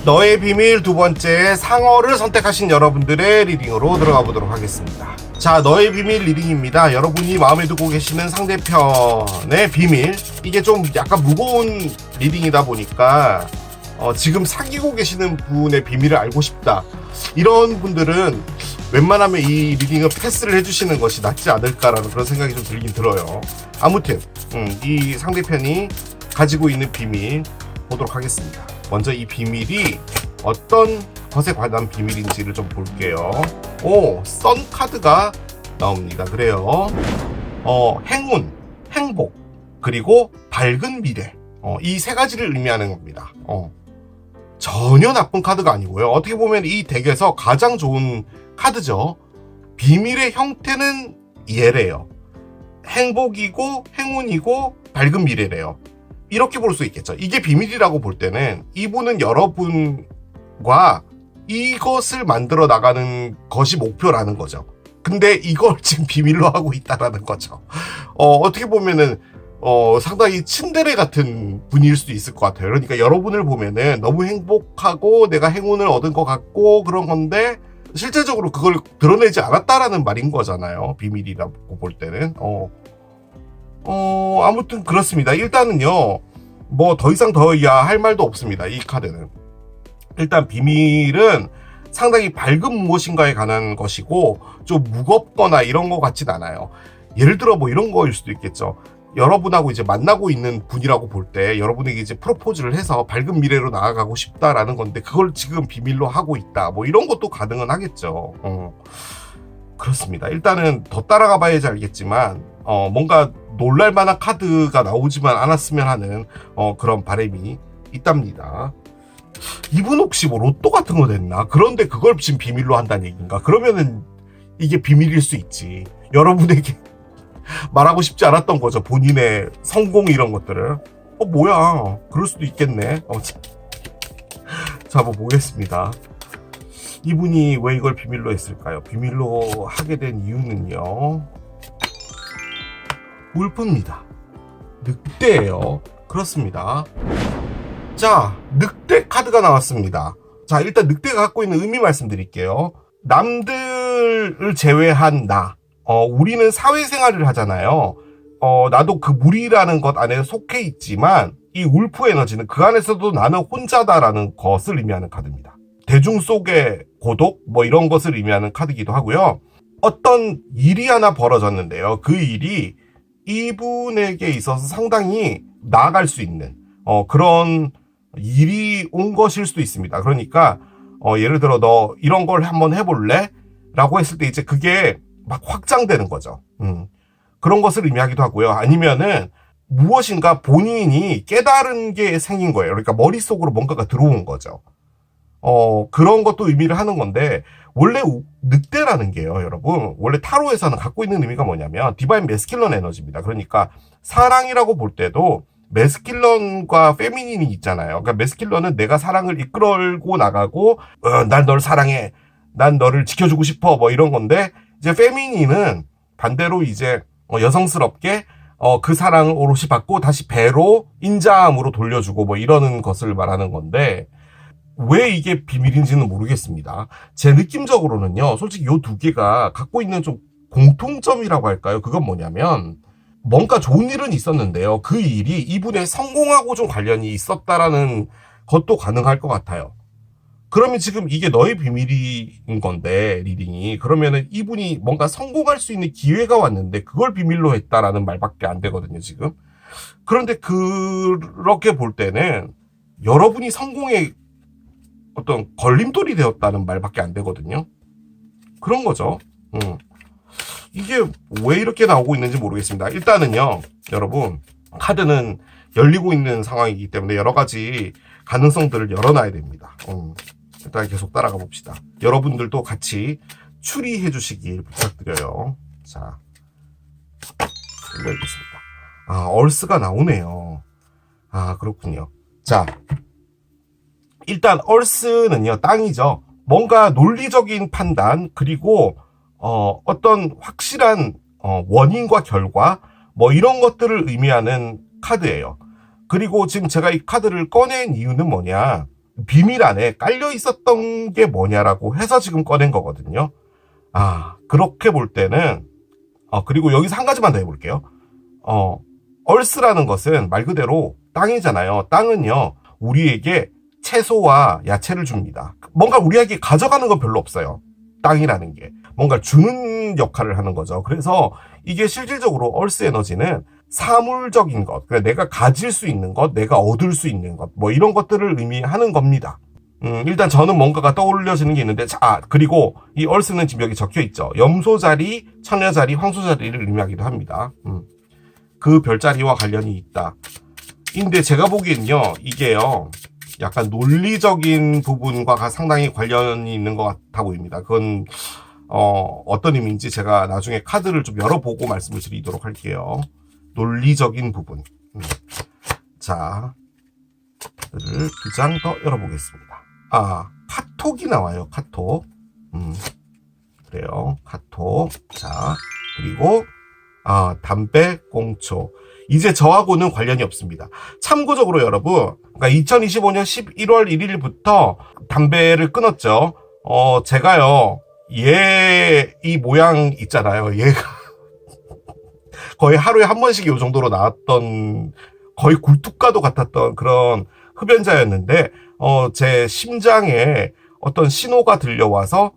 너의 비밀 두 번째, 상어를 선택하신 여러분들의 리딩으로 들어가 보도록 하겠습니다. 자, 너의 비밀 리딩입니다. 여러분이 마음에 두고 계시는 상대편의 비밀, 이게 좀 약간 무거운 리딩이다 보니까 지금 사귀고 계시는 분의 비밀을 알고 싶다, 이런 분들은 웬만하면 이 리딩을 패스를 해주시는 것이 낫지 않을까라는 그런 생각이 좀 들긴 들어요. 아무튼 이 상대편이 가지고 있는 비밀 보도록 하겠습니다. 먼저 이 비밀이 어떤 것에 관한 비밀인지를 좀 볼게요. 선 카드가 나옵니다. 그래요. 행운, 행복, 그리고 밝은 미래, 이 세 가지를 의미하는 겁니다. 전혀 나쁜 카드가 아니고요. 어떻게 보면 이 덱에서 가장 좋은 카드죠. 비밀의 형태는 얘래요. 행복이고 행운이고 밝은 미래래요. 이렇게 볼 수 있겠죠. 이게 비밀이라고 볼 때는 이분은 여러분과 이것을 만들어 나가는 것이 목표라는 거죠. 근데 이걸 지금 비밀로 하고 있다라는 거죠. 어떻게 보면은 상당히 츤데레 같은 분일 수도 있을 것 같아요. 그러니까 여러분을 보면은 너무 행복하고 내가 행운을 얻은 것 같고 그런 건데 실제적으로 그걸 드러내지 않았다라는 말인 거잖아요. 비밀이라고 볼 때는. 아무튼 그렇습니다. 일단은요, 뭐 더 이상 더 이야 할 말도 없습니다. 이 카드는. 일단 비밀은 상당히 밝은 무엇인가에 관한 것이고 좀 무겁거나 이런 것 같진 않아요. 예를 들어 뭐 이런 거일 수도 있겠죠. 여러분하고 이제 만나고 있는 분이라고 볼 때 여러분에게 이제 프로포즈를 해서 밝은 미래로 나아가고 싶다라는 건데 그걸 지금 비밀로 하고 있다, 뭐 이런 것도 가능은 하겠죠. 그렇습니다. 일단은 더 따라가 봐야지 알겠지만 뭔가 놀랄만한 카드가 나오지만 않았으면 하는 그런 바람이 있답니다. 이분 혹시 뭐 로또 같은 거 냈나? 그런데 그걸 지금 비밀로 한다는 얘기인가? 그러면은 이게 비밀일 수 있지. 여러분에게 말하고 싶지 않았던 거죠. 본인의 성공 이런 것들을. 뭐야. 그럴 수도 있겠네. 자, 한번 보겠습니다. 이분이 왜 이걸 비밀로 했을까요? 비밀로 하게 된 이유는요, 울프입니다. 늑대예요. 그렇습니다. 자, 늑대 카드가 나왔습니다. 자, 일단 늑대가 갖고 있는 의미 말씀드릴게요. 남들을 제외한 나, 우리는 사회생활을 하잖아요. 나도 그 무리라는 것 안에 속해 있지만 이 울프 에너지는 그 안에서도 나는 혼자다라는 것을 의미하는 카드입니다. 대중 속의 고독, 뭐 이런 것을 의미하는 카드이기도 하고요. 어떤 일이 하나 벌어졌는데요. 그 일이 이분에게 있어서 상당히 나아갈 수 있는 그런 일이 온 것일 수도 있습니다. 그러니까 예를 들어 너 이런 걸 한번 해볼래? 라고 했을 때 이제 그게 막 확장되는 거죠. 그런 것을 의미하기도 하고요. 아니면은 무엇인가 본인이 깨달은 게 생긴 거예요. 그러니까 머릿속으로 뭔가가 들어온 거죠. 그런 것도 의미를 하는 건데, 원래 늑대라는 게요, 여러분. 원래 타로에서는 갖고 있는 의미가 뭐냐면, 디바인 메스큘런 에너지입니다. 그러니까, 사랑이라고 볼 때도, 메스큘런과 페미닌이 있잖아요. 그러니까 메스큘런은 내가 사랑을 이끌고 나가고, 난 널 사랑해. 난 너를 지켜주고 싶어. 뭐 이런 건데, 이제 페미닌은 반대로 이제 여성스럽게 그 사랑을 오롯이 받고 다시 배로 인자함으로 돌려주고 뭐 이러는 것을 말하는 건데, 왜 이게 비밀인지는 모르겠습니다. 제 느낌적으로는요, 솔직히 요 두 개가 갖고 있는 좀 공통점이라고 할까요? 그건 뭐냐면, 뭔가 좋은 일은 있었는데요. 그 일이 이분의 성공하고 좀 관련이 있었다라는 것도 가능할 것 같아요. 그러면 지금 이게 너의 비밀인 건데, 리딩이. 그러면은 이분이 뭔가 성공할 수 있는 기회가 왔는데, 그걸 비밀로 했다라는 말밖에 안 되거든요, 지금. 그런데 그렇게 볼 때는, 여러분이 성공에 어떤 걸림돌이 되었다는 말밖에 안 되거든요. 그런 거죠. 이게 왜 이렇게 나오고 있는지 모르겠습니다. 일단은요, 여러분, 카드는 열리고 있는 상황이기 때문에 여러 가지 가능성들을 열어놔야 됩니다. 일단 계속 따라가 봅시다. 여러분들도 같이 추리해 주시길 부탁드려요. 자, 열려있겠습니다. 아, 얼스가 나오네요. 아, 그렇군요. 자, 일단 얼스는요, 땅이죠. 뭔가 논리적인 판단, 그리고 어떤 확실한 원인과 결과, 뭐 이런 것들을 의미하는 카드예요. 그리고 지금 제가 이 카드를 꺼낸 이유는 뭐냐, 비밀 안에 깔려 있었던 게 뭐냐라고 해서 지금 꺼낸 거거든요. 아, 그렇게 볼 때는 그리고 여기서 한 가지만 더 해볼게요. 얼스라는 것은 말 그대로 땅이잖아요. 땅은요, 우리에게 채소와 야채를 줍니다. 뭔가 우리에게 가져가는 건 별로 없어요. 땅이라는 게 뭔가 주는 역할을 하는 거죠. 그래서 이게 실질적으로 얼스 에너지는 사물적인 것, 그러니까 내가 가질 수 있는 것, 내가 얻을 수 있는 것, 뭐 이런 것들을 의미하는 겁니다. 일단 저는 뭔가가 떠올려지는 게 있는데, 그리고 이 얼스는 지금 여기 적혀 있죠. 염소자리, 처녀자리, 황소자리를 의미하기도 합니다. 그 별자리와 관련이 있다. 근데 제가 보기엔요, 이게요, 약간 논리적인 부분과 상당히 관련이 있는 것 같아 보입니다. 그건 어떤 의미인지 제가 나중에 카드를 좀 열어보고 말씀을 드리도록 할게요. 논리적인 부분. 자, 카드를 2장 더 열어보겠습니다. 아, 카톡이 나와요. 카톡. 그래요. 카톡. 자, 그리고 담배 꽁초. 이제 저하고는 관련이 없습니다. 참고적으로 여러분, 그러니까 2025년 11월 1일부터 담배를 끊었죠. 제가요, 이 모양 있잖아요. 얘가 거의 하루에 한 번씩 이 정도로 나왔던, 거의 굴뚝과도 같았던 그런 흡연자였는데, 제 심장에 어떤 신호가 들려와서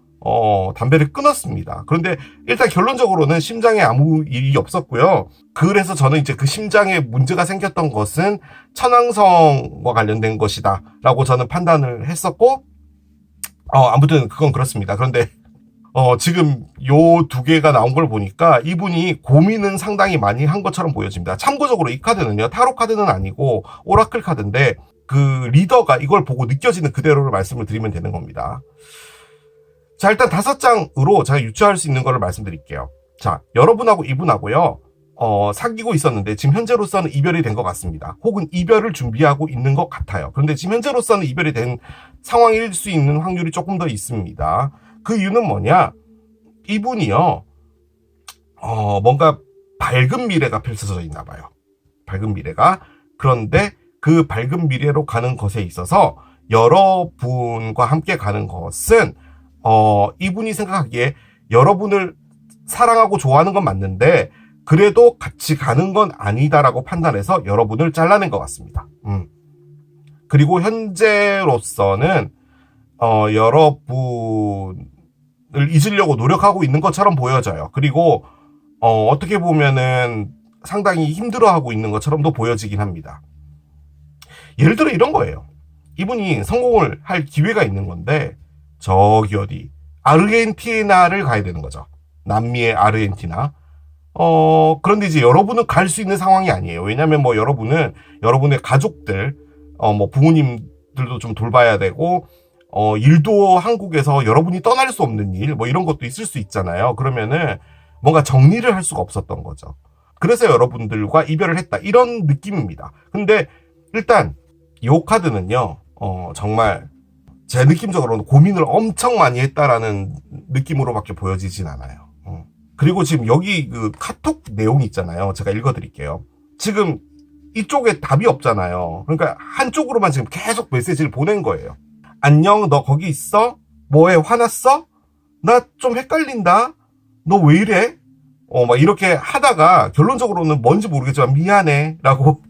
담배를 끊었습니다. 그런데 일단 결론적으로는 심장에 아무 일이 없었고요. 그래서 저는 이제 그 심장에 문제가 생겼던 것은 천왕성과 관련된 것이다 라고 저는 판단을 했었고, 아무튼 그건 그렇습니다. 그런데 지금 요 두 개가 나온 걸 보니까 이분이 고민은 상당히 많이 한 것처럼 보여집니다. 참고적으로 이 카드는요, 타로 카드는 아니고 오라클 카드인데, 그 리더가 이걸 보고 느껴지는 그대로를 말씀을 드리면 되는 겁니다. 자, 일단 5장으로 제가 유추할 수 있는 거를 말씀드릴게요. 자, 여러분하고 이분하고요, 사귀고 있었는데 지금 현재로서는 이별이 된 것 같습니다. 혹은 이별을 준비하고 있는 것 같아요. 그런데 지금 현재로서는 이별이 된 상황일 수 있는 확률이 조금 더 있습니다. 그 이유는 뭐냐? 이분이요, 뭔가 밝은 미래가 펼쳐져 있나 봐요. 밝은 미래가. 그런데 그 밝은 미래로 가는 것에 있어서 여러분과 함께 가는 것은 이분이 생각하기에 여러분을 사랑하고 좋아하는 건 맞는데 그래도 같이 가는 건 아니다라고 판단해서 여러분을 잘라낸 것 같습니다. 그리고 현재로서는 여러분을 잊으려고 노력하고 있는 것처럼 보여져요. 그리고 어떻게 보면은 상당히 힘들어하고 있는 것처럼도 보여지긴 합니다. 예를 들어 이런 거예요. 이분이 성공을 할 기회가 있는 건데 저기 어디 아르헨티나를 가야 되는 거죠. 남미의 아르헨티나. 그런데 이제 여러분은 갈 수 있는 상황이 아니에요. 왜냐면 뭐 여러분은 여러분의 가족들, 뭐 부모님들도 좀 돌봐야 되고, 일도 한국에서 여러분이 떠날 수 없는 일, 뭐 이런 것도 있을 수 있잖아요. 그러면은 뭔가 정리를 할 수가 없었던 거죠. 그래서 여러분들과 이별을 했다. 이런 느낌입니다. 근데 일단 이 카드는요, 정말 제 느낌적으로는 고민을 엄청 많이 했다라는 느낌으로밖에 보여지진 않아요. 그리고 지금 여기 그 카톡 내용이 있잖아요. 제가 읽어드릴게요. 지금 이쪽에 답이 없잖아요. 그러니까 한쪽으로만 지금 계속 메시지를 보낸 거예요. 안녕, 너 거기 있어? 뭐해, 화났어? 나 좀 헷갈린다? 너 왜 이래? 막 이렇게 하다가 결론적으로는 뭔지 모르겠지만 미안해 라고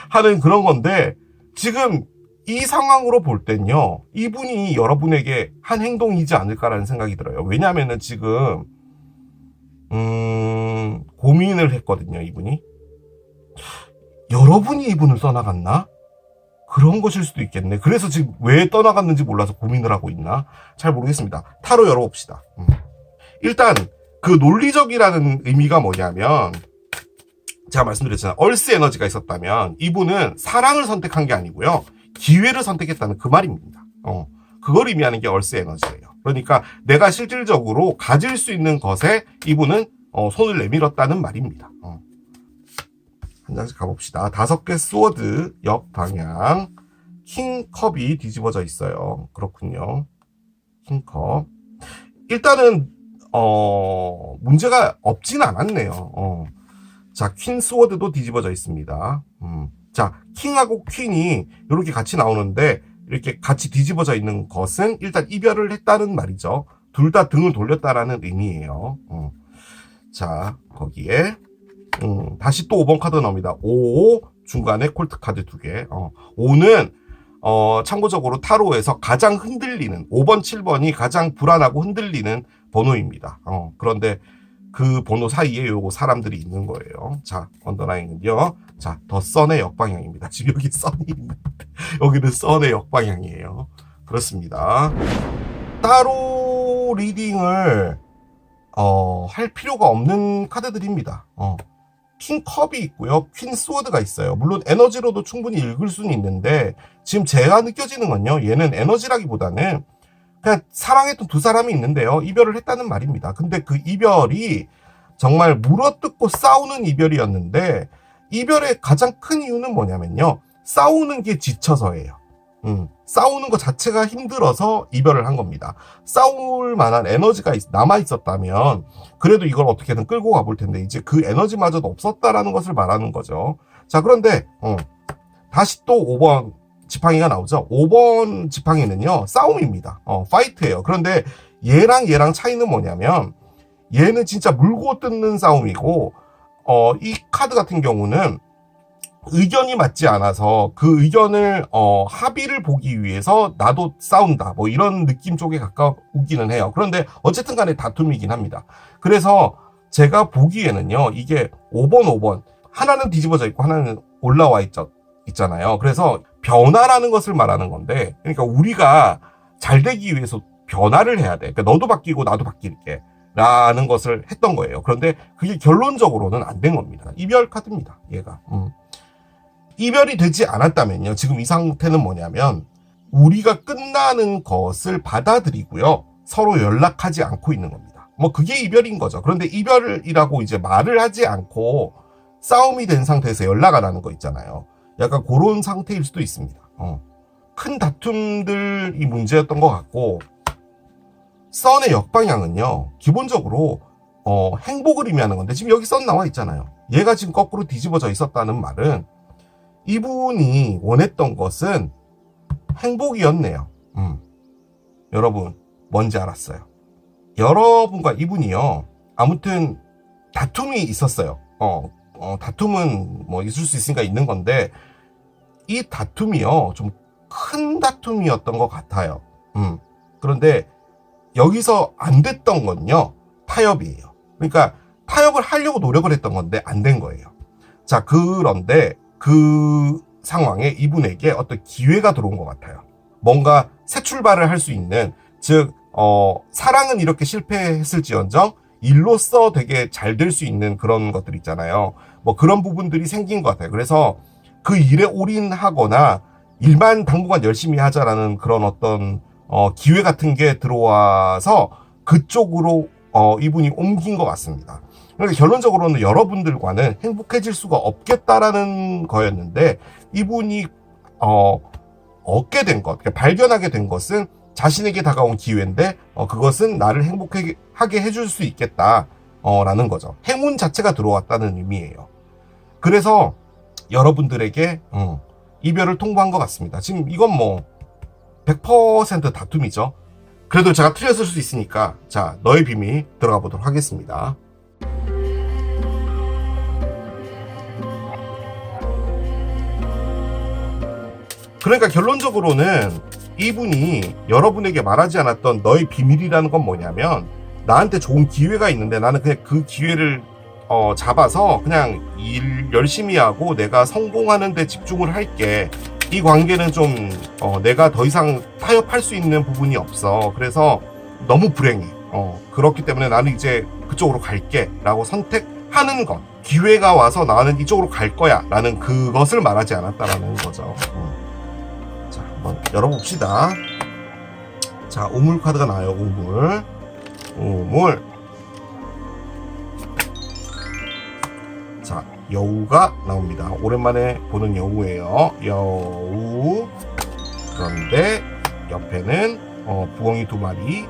하는 그런 건데, 지금 이 상황으로 볼 땐요, 이분이 여러분에게 한 행동이지 않을까라는 생각이 들어요. 왜냐면은 지금 고민을 했거든요, 이분이. 여러분이 이분을 떠나갔나? 그런 것일 수도 있겠네. 그래서 지금 왜 떠나갔는지 몰라서 고민을 하고 있나? 잘 모르겠습니다. 타로 열어봅시다. 일단 그 논리적이라는 의미가 뭐냐면, 제가 말씀드렸잖아요. 얼스 에너지가 있었다면 이분은 사랑을 선택한 게 아니고요, 기회를 선택했다는 그 말입니다. 그걸 의미하는 게 얼스 에너지예요. 그러니까 내가 실질적으로 가질 수 있는 것에 이분은 손을 내밀었다는 말입니다. 한 장씩 가봅시다. 5개 스워드 역방향, 킹컵이 뒤집어져 있어요. 그렇군요. 킹컵. 일단은 문제가 없진 않았네요. 자, 퀸 스워드도 뒤집어져 있습니다. 자, 킹하고 퀸이 이렇게 같이 나오는데 이렇게 같이 뒤집어져 있는 것은 일단 이별을 했다는 말이죠. 둘 다 등을 돌렸다라는 의미예요. 자, 거기에 다시 또 5번 카드 나옵니다. 5, 중간에 콜트 카드 2개. 5는 참고적으로 타로에서 가장 흔들리는, 5번, 7번이 가장 불안하고 흔들리는 번호입니다. 그런데 그 번호 사이에 요거 사람들이 있는 거예요. 자, 언더라인은요. 자, 더 선의 역방향입니다. 지금 여기 선이 있는데 여기는 선의 역방향이에요. 그렇습니다. 따로 리딩을 할 필요가 없는 카드들입니다. 킹컵이 있고요. 퀸 스워드가 있어요. 물론 에너지로도 충분히 읽을 수는 있는데, 지금 제가 느껴지는 건요, 얘는 에너지라기보다는 그냥 사랑했던 두 사람이 있는데요, 이별을 했다는 말입니다. 근데 그 이별이 정말 물어뜯고 싸우는 이별이었는데, 이별의 가장 큰 이유는 뭐냐면요, 싸우는 게 지쳐서예요. 싸우는 것 자체가 힘들어서 이별을 한 겁니다. 싸울 만한 에너지가 남아있었다면 그래도 이걸 어떻게든 끌고 가볼 텐데, 이제 그 에너지마저도 없었다라는 것을 말하는 거죠. 자, 그런데 다시 또 5번 지팡이가 나오죠. 5번 지팡이는요, 싸움입니다. 파이트예요. 그런데 얘랑 차이는 뭐냐면, 얘는 진짜 물고 뜯는 싸움이고, 이 카드 같은 경우는 의견이 맞지 않아서 그 의견을 합의를 보기 위해서 나도 싸운다, 뭐 이런 느낌 쪽에 가까우기는 해요. 그런데 어쨌든 간에 다툼이긴 합니다. 그래서 제가 보기에는요, 이게 5번 하나는 뒤집어져 있고 하나는 올라와 있잖아요. 그래서 변화라는 것을 말하는 건데, 그러니까 우리가 잘 되기 위해서 변화를 해야 돼. 그러니까 너도 바뀌고 나도 바뀔게 라는 것을 했던 거예요. 그런데 그게 결론적으로는 안 된 겁니다. 이별 카드입니다, 얘가. 이별이 되지 않았다면요, 지금 이 상태는 뭐냐면, 우리가 끝나는 것을 받아들이고요, 서로 연락하지 않고 있는 겁니다. 뭐 그게 이별인 거죠. 그런데 이별이라고 이제 말을 하지 않고 싸움이 된 상태에서 연락 안 하는 거 있잖아요. 약간 그런 상태일 수도 있습니다. 큰 다툼들이 문제였던 것 같고, 선의 역방향은요, 기본적으로 행복을 의미하는 건데, 지금 여기 선 나와 있잖아요. 얘가 지금 거꾸로 뒤집어져 있었다는 말은 이분이 원했던 것은 행복이었네요. 여러분, 뭔지 알았어요? 여러분과 이분이요, 아무튼 다툼이 있었어요. 다툼은 뭐 있을 수 있으니까 있는 건데, 이 다툼이요, 좀 큰 다툼이었던 것 같아요. 그런데 여기서 안 됐던 건요, 타협이에요. 그러니까 타협을 하려고 노력을 했던 건데 안 된 거예요. 자, 그런데 그 상황에 이분에게 어떤 기회가 들어온 것 같아요. 뭔가 새 출발을 할 수 있는, 즉 사랑은 이렇게 실패했을지언정 일로서 되게 잘 될 수 있는 그런 것들 있잖아요. 뭐 그런 부분들이 생긴 것 같아요. 그래서 그 일에 올인하거나 일만 당분간 열심히 하자라는 그런 어떤 기회 같은 게 들어와서 그쪽으로 이분이 옮긴 것 같습니다. 그러니까 결론적으로는 여러분들과는 행복해질 수가 없겠다라는 거였는데, 이분이 얻게 된 것, 그러니까 발견하게 된 것은 자신에게 다가온 기회인데 그것은 나를 행복하게 해줄 수 있겠다 라는 거죠. 행운 자체가 들어왔다는 의미예요. 그래서 여러분들에게 이별을 통보한 것 같습니다. 지금 이건 뭐 100% 다툼이죠. 그래도 제가 틀렸을 수 있으니까, 자, 너의 비밀 들어가 보도록 하겠습니다. 그러니까 결론적으로는 이분이 여러분에게 말하지 않았던 너의 비밀이라는 건 뭐냐면, 나한테 좋은 기회가 있는데 나는 그냥 그 기회를 잡아서 그냥 일 열심히 하고 내가 성공하는 데 집중을 할게. 이 관계는 좀 내가 더 이상 타협할 수 있는 부분이 없어. 그래서 너무 불행해. 그렇기 때문에 나는 이제 그쪽으로 갈게 라고 선택하는 것, 기회가 와서 나는 이쪽으로 갈 거야 라는 그것을 말하지 않았다라는 거죠. 자, 한번 열어봅시다. 자, 우물 카드가 나와요. 우물. 자, 여우가 나옵니다. 오랜만에 보는 여우예요. 여우. 그런데 옆에는 부엉이 2마리,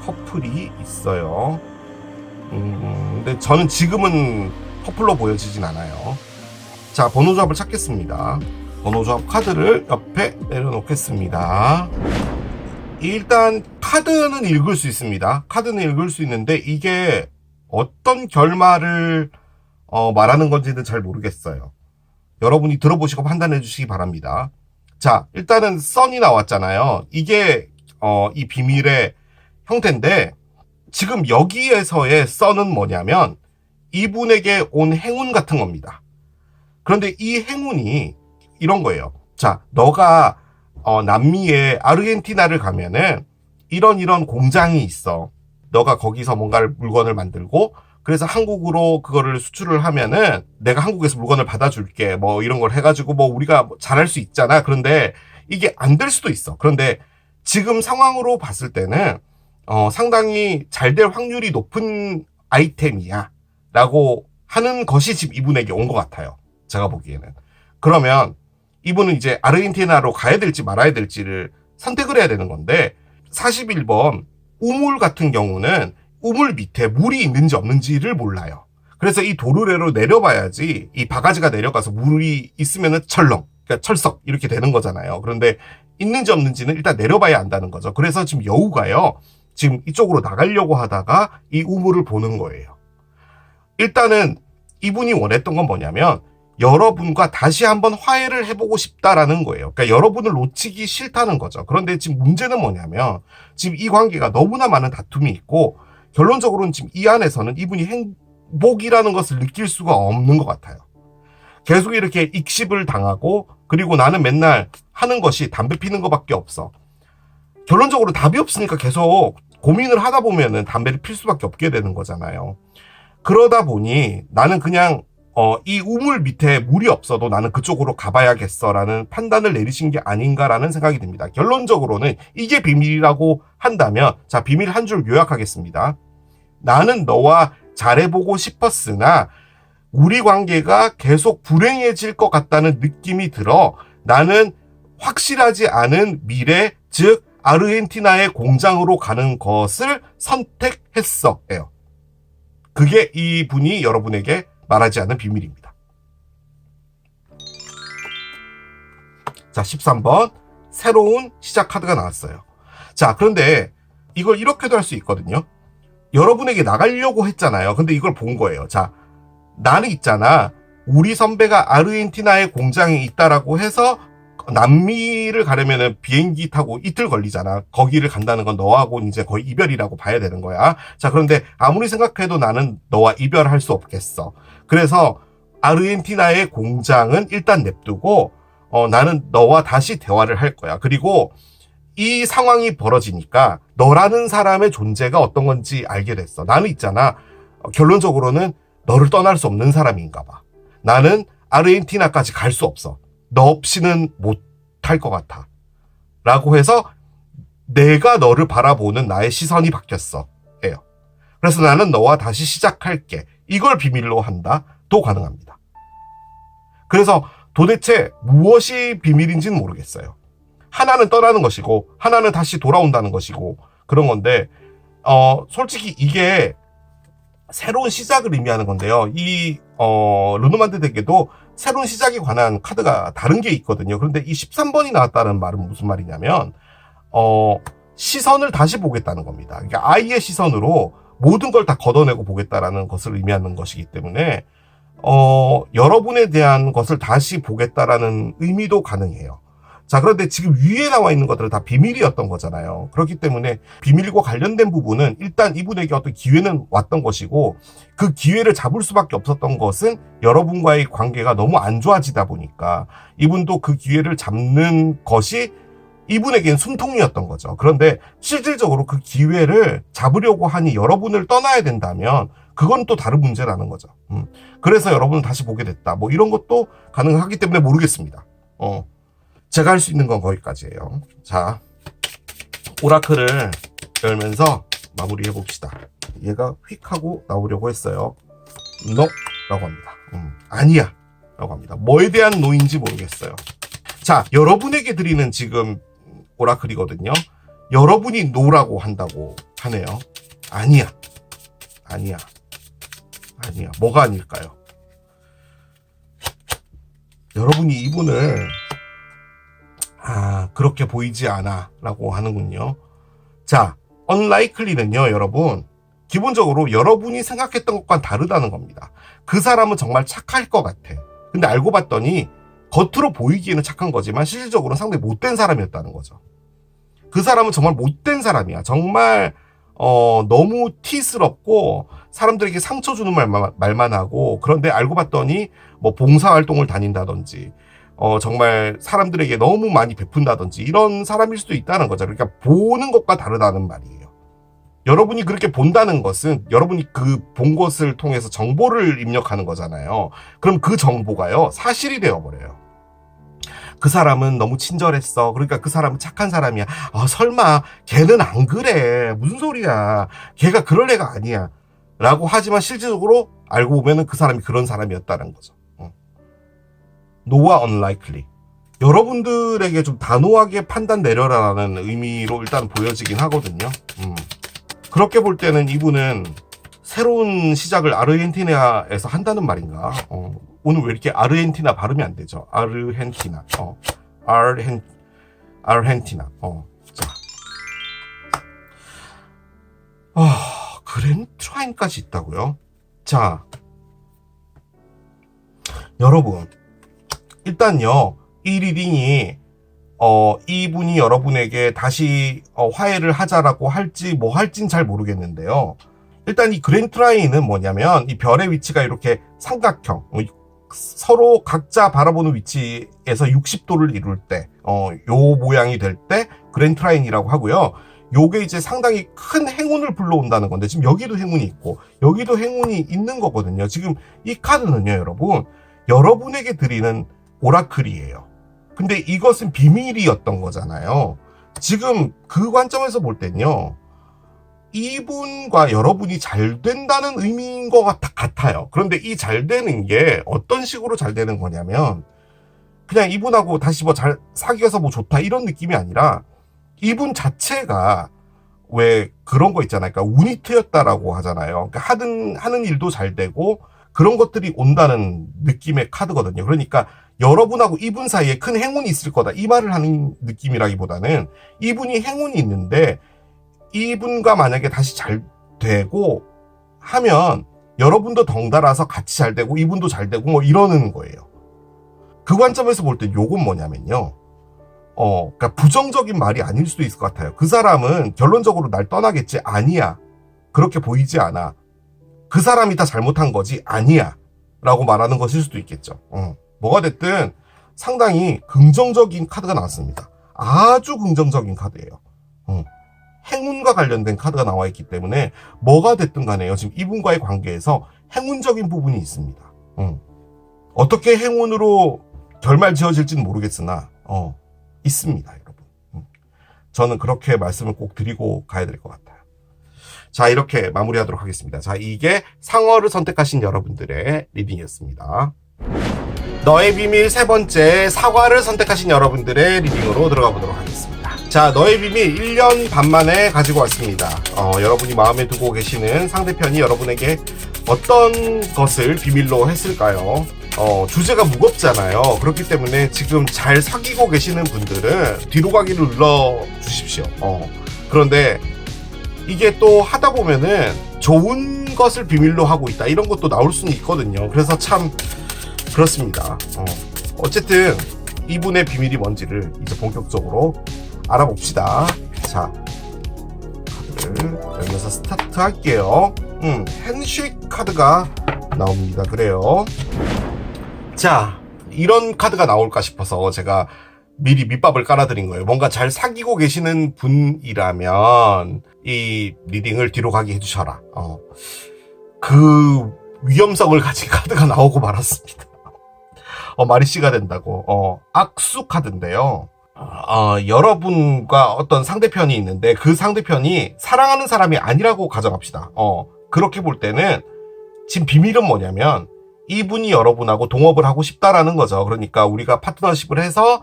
커플이 있어요. 근데 저는 지금은 커플로 보여지진 않아요. 자, 번호 조합을 찾겠습니다. 번호 조합 카드를 옆에 내려놓겠습니다. 일단 카드는 읽을 수 있습니다. 카드는 읽을 수 있는데 이게 어떤 결말을 말하는 건지는 잘 모르겠어요. 여러분이 들어보시고 판단해 주시기 바랍니다. 자, 일단은 선이 나왔잖아요. 이게 이 비밀의 형태인데, 지금 여기에서의 선은 뭐냐면 이분에게 온 행운 같은 겁니다. 그런데 이 행운이 이런 거예요. 자, 너가 남미의 아르헨티나를 가면은 이런 공장이 있어. 너가 거기서 뭔가를 물건을 만들고, 그래서 한국으로 그거를 수출을 하면은 내가 한국에서 물건을 받아줄게. 뭐 이런 걸 해가지고 뭐 우리가 잘할 수 있잖아. 그런데 이게 안 될 수도 있어. 그런데 지금 상황으로 봤을 때는 상당히 잘 될 확률이 높은 아이템이야 라고 하는 것이 지금 이분에게 온 것 같아요. 제가 보기에는. 그러면 이분은 이제 아르헨티나로 가야 될지 말아야 될지를 선택을 해야 되는 건데, 41번 우물 같은 경우는 우물 밑에 물이 있는지 없는지를 몰라요. 그래서 이 도르래로 내려봐야지, 이 바가지가 내려가서 물이 있으면은 철렁, 그러니까 철석 이렇게 되는 거잖아요. 그런데 있는지 없는지는 일단 내려봐야 안다는 거죠. 그래서 지금 여우가요, 지금 이쪽으로 나가려고 하다가 이 우물을 보는 거예요. 일단은 이분이 원했던 건 뭐냐면 여러분과 다시 한번 화해를 해보고 싶다라는 거예요. 그러니까 여러분을 놓치기 싫다는 거죠. 그런데 지금 문제는 뭐냐면 지금 이 관계가 너무나 많은 다툼이 있고, 결론적으로는 지금 이 안에서는 이분이 행복이라는 것을 느낄 수가 없는 것 같아요. 계속 이렇게 익십을 당하고, 그리고 나는 맨날 하는 것이 담배 피는 것밖에 없어. 결론적으로 답이 없으니까 계속 고민을 하다 보면은 담배를 필 수밖에 없게 되는 거잖아요. 그러다 보니 나는 그냥 이 우물 밑에 물이 없어도 나는 그쪽으로 가봐야겠어라는 판단을 내리신 게 아닌가라는 생각이 듭니다. 결론적으로는 이게 비밀이라고 한다면, 자, 비밀 한 줄 요약하겠습니다. 나는 너와 잘해보고 싶었으나 우리 관계가 계속 불행해질 것 같다는 느낌이 들어 나는 확실하지 않은 미래, 즉 아르헨티나의 공장으로 가는 것을 선택했어. 예요. 그게 이분이 여러분에게 말하지 않은 비밀입니다. 자, 13번 새로운 시작 카드가 나왔어요. 자, 그런데 이걸 이렇게도 할 수 있거든요. 여러분에게 나가려고 했잖아요. 근데 이걸 본 거예요. 자, 나는 있잖아, 우리 선배가 아르헨티나의 공장에 있다라고 해서 남미를 가려면은 비행기 타고 이틀 걸리잖아. 거기를 간다는 건 너하고 이제 거의 이별이라고 봐야 되는 거야. 자, 그런데 아무리 생각해도 나는 너와 이별할 수 없겠어. 그래서 아르헨티나의 공장은 일단 냅두고 나는 너와 다시 대화를 할 거야. 그리고 이 상황이 벌어지니까 너라는 사람의 존재가 어떤 건지 알게 됐어. 나는 있잖아. 결론적으로는 너를 떠날 수 없는 사람인가 봐. 나는 아르헨티나까지 갈 수 없어. 너 없이는 못 할 것 같아. 라고 해서 내가 너를 바라보는 나의 시선이 바뀌었어. 해요. 그래서 나는 너와 다시 시작할게. 이걸 비밀로 한다. 도 가능합니다. 그래서 도대체 무엇이 비밀인지는 모르겠어요. 하나는 떠나는 것이고 하나는 다시 돌아온다는 것이고 그런 건데 솔직히 이게 새로운 시작을 의미하는 건데요. 이 르노만드 덱에도 새로운 시작에 관한 카드가 다른 게 있거든요. 그런데 이 13번이 나왔다는 말은 무슨 말이냐면 시선을 다시 보겠다는 겁니다. 그러니까 아이의 시선으로 모든 걸 다 걷어내고 보겠다라는 것을 의미하는 것이기 때문에 여러분에 대한 것을 다시 보겠다라는 의미도 가능해요. 자, 그런데 지금 위에 나와 있는 것들은 다 비밀이었던 거잖아요. 그렇기 때문에 비밀과 관련된 부분은 일단 이분에게 어떤 기회는 왔던 것이고 그 기회를 잡을 수밖에 없었던 것은 여러분과의 관계가 너무 안 좋아지다 보니까 이분도 그 기회를 잡는 것이 이분에겐 숨통이었던 거죠. 그런데 실질적으로 그 기회를 잡으려고 하니 여러분을 떠나야 된다면 그건 또 다른 문제라는 거죠. 그래서 여러분을 다시 보게 됐다. 뭐 이런 것도 가능하기 때문에 모르겠습니다. 제가 할 수 있는 건 거기까지예요. 자, 오라클을 열면서 마무리해 봅시다. 얘가 휙 하고 나오려고 했어요. No 라고 합니다. 아니야 라고 합니다. 뭐에 대한 no인지 모르겠어요. 자, 여러분에게 드리는 지금 오라클이거든요. 여러분이 no라고 한다고 하네요. 아니야. 아니야. 아니야. 뭐가 아닐까요? 여러분이 이분을 그렇게 보이지 않아 라고 하는군요. 자, unlikely는요, 여러분, 기본적으로 여러분이 생각했던 것과는 다르다는 겁니다. 그 사람은 정말 착할 것 같아. 근데 알고 봤더니 겉으로 보이기에는 착한 거지만 실질적으로는 상당히 못된 사람이었다는 거죠. 그 사람은 정말 못된 사람이야. 정말 너무 티스럽고 사람들에게 상처 주는 말만 하고, 그런데 알고 봤더니 뭐 봉사활동을 다닌다든지 정말 사람들에게 너무 많이 베푼다든지 이런 사람일 수도 있다는 거죠. 그러니까 보는 것과 다르다는 말이에요. 여러분이 그렇게 본다는 것은 여러분이 그 본 것을 통해서 정보를 입력하는 거잖아요. 그럼 그 정보가요, 사실이 되어버려요. 그 사람은 너무 친절했어. 그러니까 그 사람은 착한 사람이야. 설마 걔는 안 그래. 무슨 소리야. 걔가 그럴 애가 아니야. 라고 하지만 실질적으로 알고 보면은 그 사람이 그런 사람이었다는 거죠. no와 unlikely. 여러분들에게 좀 단호하게 판단 내려라라는 의미로 일단 보여지긴 하거든요. 그렇게 볼 때는 이분은 새로운 시작을 아르헨티나에서 한다는 말인가? 오늘 왜 이렇게 아르헨티나 발음이 안 되죠? 아르헨티나. 아르헨티나. 자. 그랜트라인까지 있다고요? 자. 여러분. 일단요, 이 리딩이, 이분이 여러분에게 다시, 화해를 하자라고 할지, 뭐 할진 잘 모르겠는데요. 일단 이 그랜트라인은 뭐냐면, 이 별의 위치가 이렇게 삼각형, 서로 각자 바라보는 위치에서 60도를 이룰 때, 요 모양이 될 때, 그랜트라인이라고 하고요. 요게 이제 상당히 큰 행운을 불러온다는 건데, 지금 여기도 행운이 있고, 여기도 행운이 있는 거거든요. 지금 이 카드는요, 여러분, 여러분에게 드리는 오라클이에요. 근데 이것은 비밀이었던 거잖아요. 지금 그 관점에서 볼 땐요, 이분과 여러분이 잘 된다는 의미인 것 같아요. 그런데 이 잘 되는 게 어떤 식으로 잘 되는 거냐면, 그냥 이분하고 다시 뭐 잘 사귀어서 뭐 좋다 이런 느낌이 아니라, 이분 자체가 왜 그런 거 있잖아요. 그러니까 운이 트였다라고 하잖아요. 그러니까 하는 일도 잘 되고 그런 것들이 온다는 느낌의 카드거든요. 그러니까 여러분하고 이분 사이에 큰 행운이 있을 거다, 이 말을 하는 느낌이라기보다는 이분이 행운이 있는데 이분과 만약에 다시 잘 되고 하면 여러분도 덩달아서 같이 잘 되고 이분도 잘 되고 뭐 이러는 거예요. 그 관점에서 볼 때 요건 뭐냐면요, 그러니까 부정적인 말이 아닐 수도 있을 것 같아요. 그 사람은 결론적으로 날 떠나겠지? 아니야. 그렇게 보이지 않아. 그 사람이 다 잘못한 거지? 아니야. 라고 말하는 것일 수도 있겠죠. 뭐가 됐든 상당히 긍정적인 카드가 나왔습니다. 아주 긍정적인 카드예요. 행운과 관련된 카드가 나와 있기 때문에 뭐가 됐든 간에요. 지금 이분과의 관계에서 행운적인 부분이 있습니다. 어떻게 행운으로 결말 지어질지는 모르겠으나 있습니다, 여러분. 저는 그렇게 말씀을 꼭 드리고 가야 될 것 같아요. 자, 이렇게 마무리하도록 하겠습니다. 자, 이게 상어를 선택하신 여러분들의 리딩이었습니다. 너의 비밀 세 번째, 사과를 선택하신 여러분들의 리딩으로 들어가 보도록 하겠습니다. 자, 너의 비밀 1년 반 만에 가지고 왔습니다. 여러분이 마음에 두고 계시는 상대편이 여러분에게 어떤 것을 비밀로 했을까요? 주제가 무겁잖아요. 그렇기 때문에 지금 잘 사귀고 계시는 분들은 뒤로 가기를 눌러 주십시오. 그런데 이게 또 하다 보면은 좋은 것을 비밀로 하고 있다, 이런 것도 나올 수는 있거든요. 그래서 참 그렇습니다. 어쨌든 이분의 비밀이 뭔지를 이제 본격적으로 알아봅시다. 자, 카드를 열면서 스타트 할게요. 핸쉐이크 카드가 나옵니다. 그래요. 자, 이런 카드가 나올까 싶어서 제가 미리 밑밥을 깔아드린 거예요. 뭔가 잘 사귀고 계시는 분이라면 이 리딩을 뒤로 가게 해주셔라. 그 위험성을 가진 카드가 나오고 말았습니다. 마리씨가 된다고. 악수 카드인데요. 여러분과 어떤 상대편이 있는데 그 상대편이 사랑하는 사람이 아니라고 가정합시다. 그렇게 볼 때는 지금 비밀은 뭐냐면 이분이 여러분하고 동업을 하고 싶다라는 거죠. 그러니까 우리가 파트너십을 해서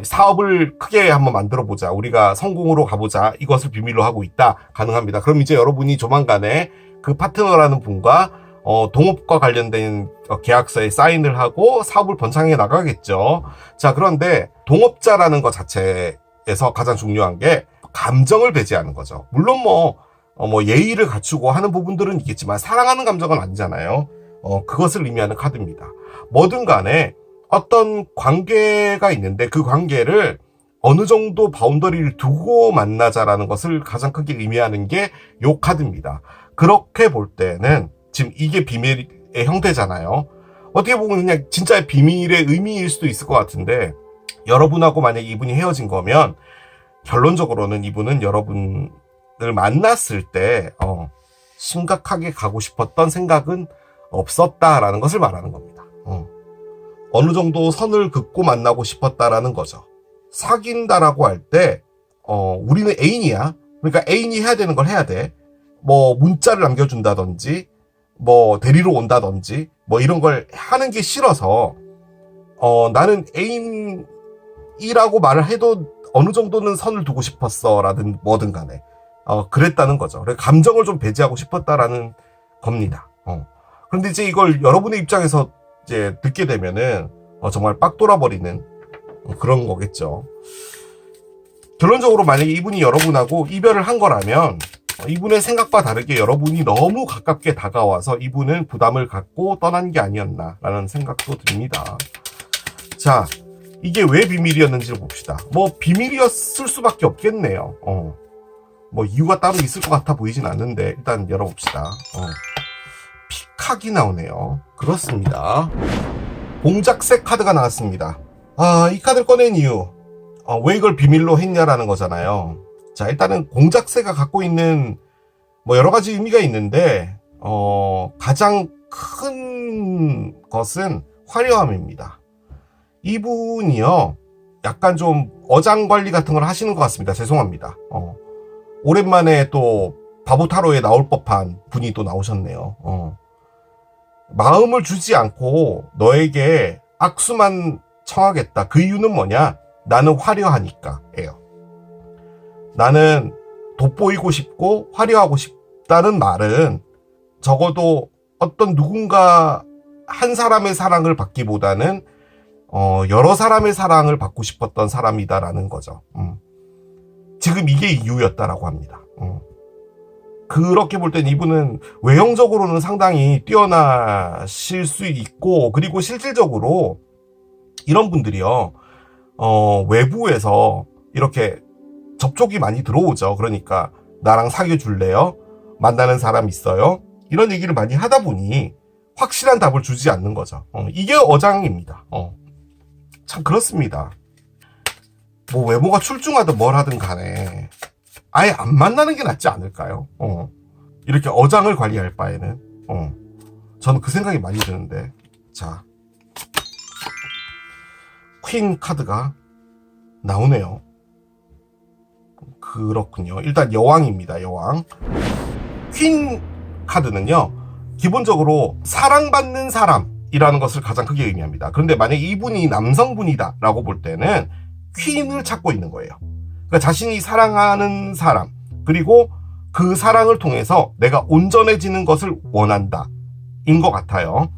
사업을 크게 한번 만들어 보자, 우리가 성공으로 가보자, 이것을 비밀로 하고 있다, 가능합니다. 그럼 이제 여러분이 조만간에 그 파트너라는 분과 동업과 관련된 계약서에 사인을 하고 사업을 번창해 나가겠죠. 자, 그런데 동업자라는 것 자체에서 가장 중요한 게 감정을 배제하는 거죠. 물론 뭐 예의를 갖추고 하는 부분들은 있겠지만 사랑하는 감정은 아니잖아요. 그것을 의미하는 카드입니다. 뭐든 간에 어떤 관계가 있는데 그 관계를 어느 정도 바운더리를 두고 만나자라는 것을 가장 크게 의미하는 게 요 카드입니다. 그렇게 볼 때는 지금 이게 비밀의 형태잖아요. 어떻게 보면 그냥 진짜 비밀의 의미일 수도 있을 것 같은데, 여러분하고 만약에 이분이 헤어진 거면 결론적으로는 이분은 여러분을 만났을 때 심각하게 가고 싶었던 생각은 없었다라는 것을 말하는 겁니다. 어느 정도 선을 긋고 만나고 싶었다라는 거죠. 사귄다라고 할 때 우리는 애인이야. 그러니까 애인이 해야 되는 걸 해야 돼. 뭐 문자를 남겨준다든지 뭐 데리러 온다든지 뭐 이런 걸 하는 게 싫어서 나는 애인이라고 말을 해도 어느 정도는 선을 두고 싶었어 라든 뭐든 간에 그랬다는 거죠. 그래서 감정을 좀 배제하고 싶었다라는 겁니다. 그런데 이제 이걸 여러분의 입장에서 이제 듣게 되면은 정말 빡 돌아버리는 그런 거겠죠. 결론적으로 만약에 이분이 여러분하고 이별을 한 거라면 이분의 생각과 다르게 여러분이 너무 가깝게 다가와서 이분은 부담을 갖고 떠난 게 아니었나라는 생각도 듭니다. 자, 이게 왜 비밀이었는지를 봅시다. 뭐 비밀이었을 수밖에 없겠네요. 뭐 이유가 따로 있을 것 같아 보이진 않는데 일단 열어봅시다. 피카기 나오네요. 그렇습니다. 공작새 카드가 나왔습니다. 이 카드를 꺼낸 이유, 왜 이걸 비밀로 했냐라는 거잖아요. 자, 일단은 공작새가 갖고 있는 뭐 여러 가지 의미가 있는데 가장 큰 것은 화려함입니다. 이분이요, 약간 좀 어장관리 같은 걸 하시는 것 같습니다. 죄송합니다. 오랜만에 또 바보타로에 나올 법한 분이 또 나오셨네요. 마음을 주지 않고 너에게 악수만 청하겠다. 그 이유는 뭐냐? 나는 화려하니까 예요. 나는 돋보이고 싶고 화려하고 싶다는 말은 적어도 어떤 누군가 한 사람의 사랑을 받기보다는 여러 사람의 사랑을 받고 싶었던 사람이다라는 거죠. 지금 이게 이유였다라고 합니다. 그렇게 볼 땐 이분은 외형적으로는 상당히 뛰어나실 수 있고, 그리고 실질적으로 이런 분들이요, 외부에서 이렇게 접촉이 많이 들어오죠. 그러니까 나랑 사귀어 줄래요? 만나는 사람 있어요? 이런 얘기를 많이 하다 보니 확실한 답을 주지 않는 거죠. 이게 어장입니다. 참 그렇습니다. 뭐 외모가 출중하든 뭘 하든 간에 아예 안 만나는 게 낫지 않을까요? 이렇게 어장을 관리할 바에는 저는 그 생각이 많이 드는데. 자, 퀸 카드가 나오네요. 그렇군요. 일단 여왕입니다. 여왕. 퀸 카드는요, 기본적으로 사랑받는 사람이라는 것을 가장 크게 의미합니다. 그런데 만약에 이분이 남성분이다 라고 볼 때는 퀸을 찾고 있는 거예요. 그러니까 자신이 사랑하는 사람, 그리고 그 사랑을 통해서 내가 온전해지는 것을 원한다 인 것 같아요.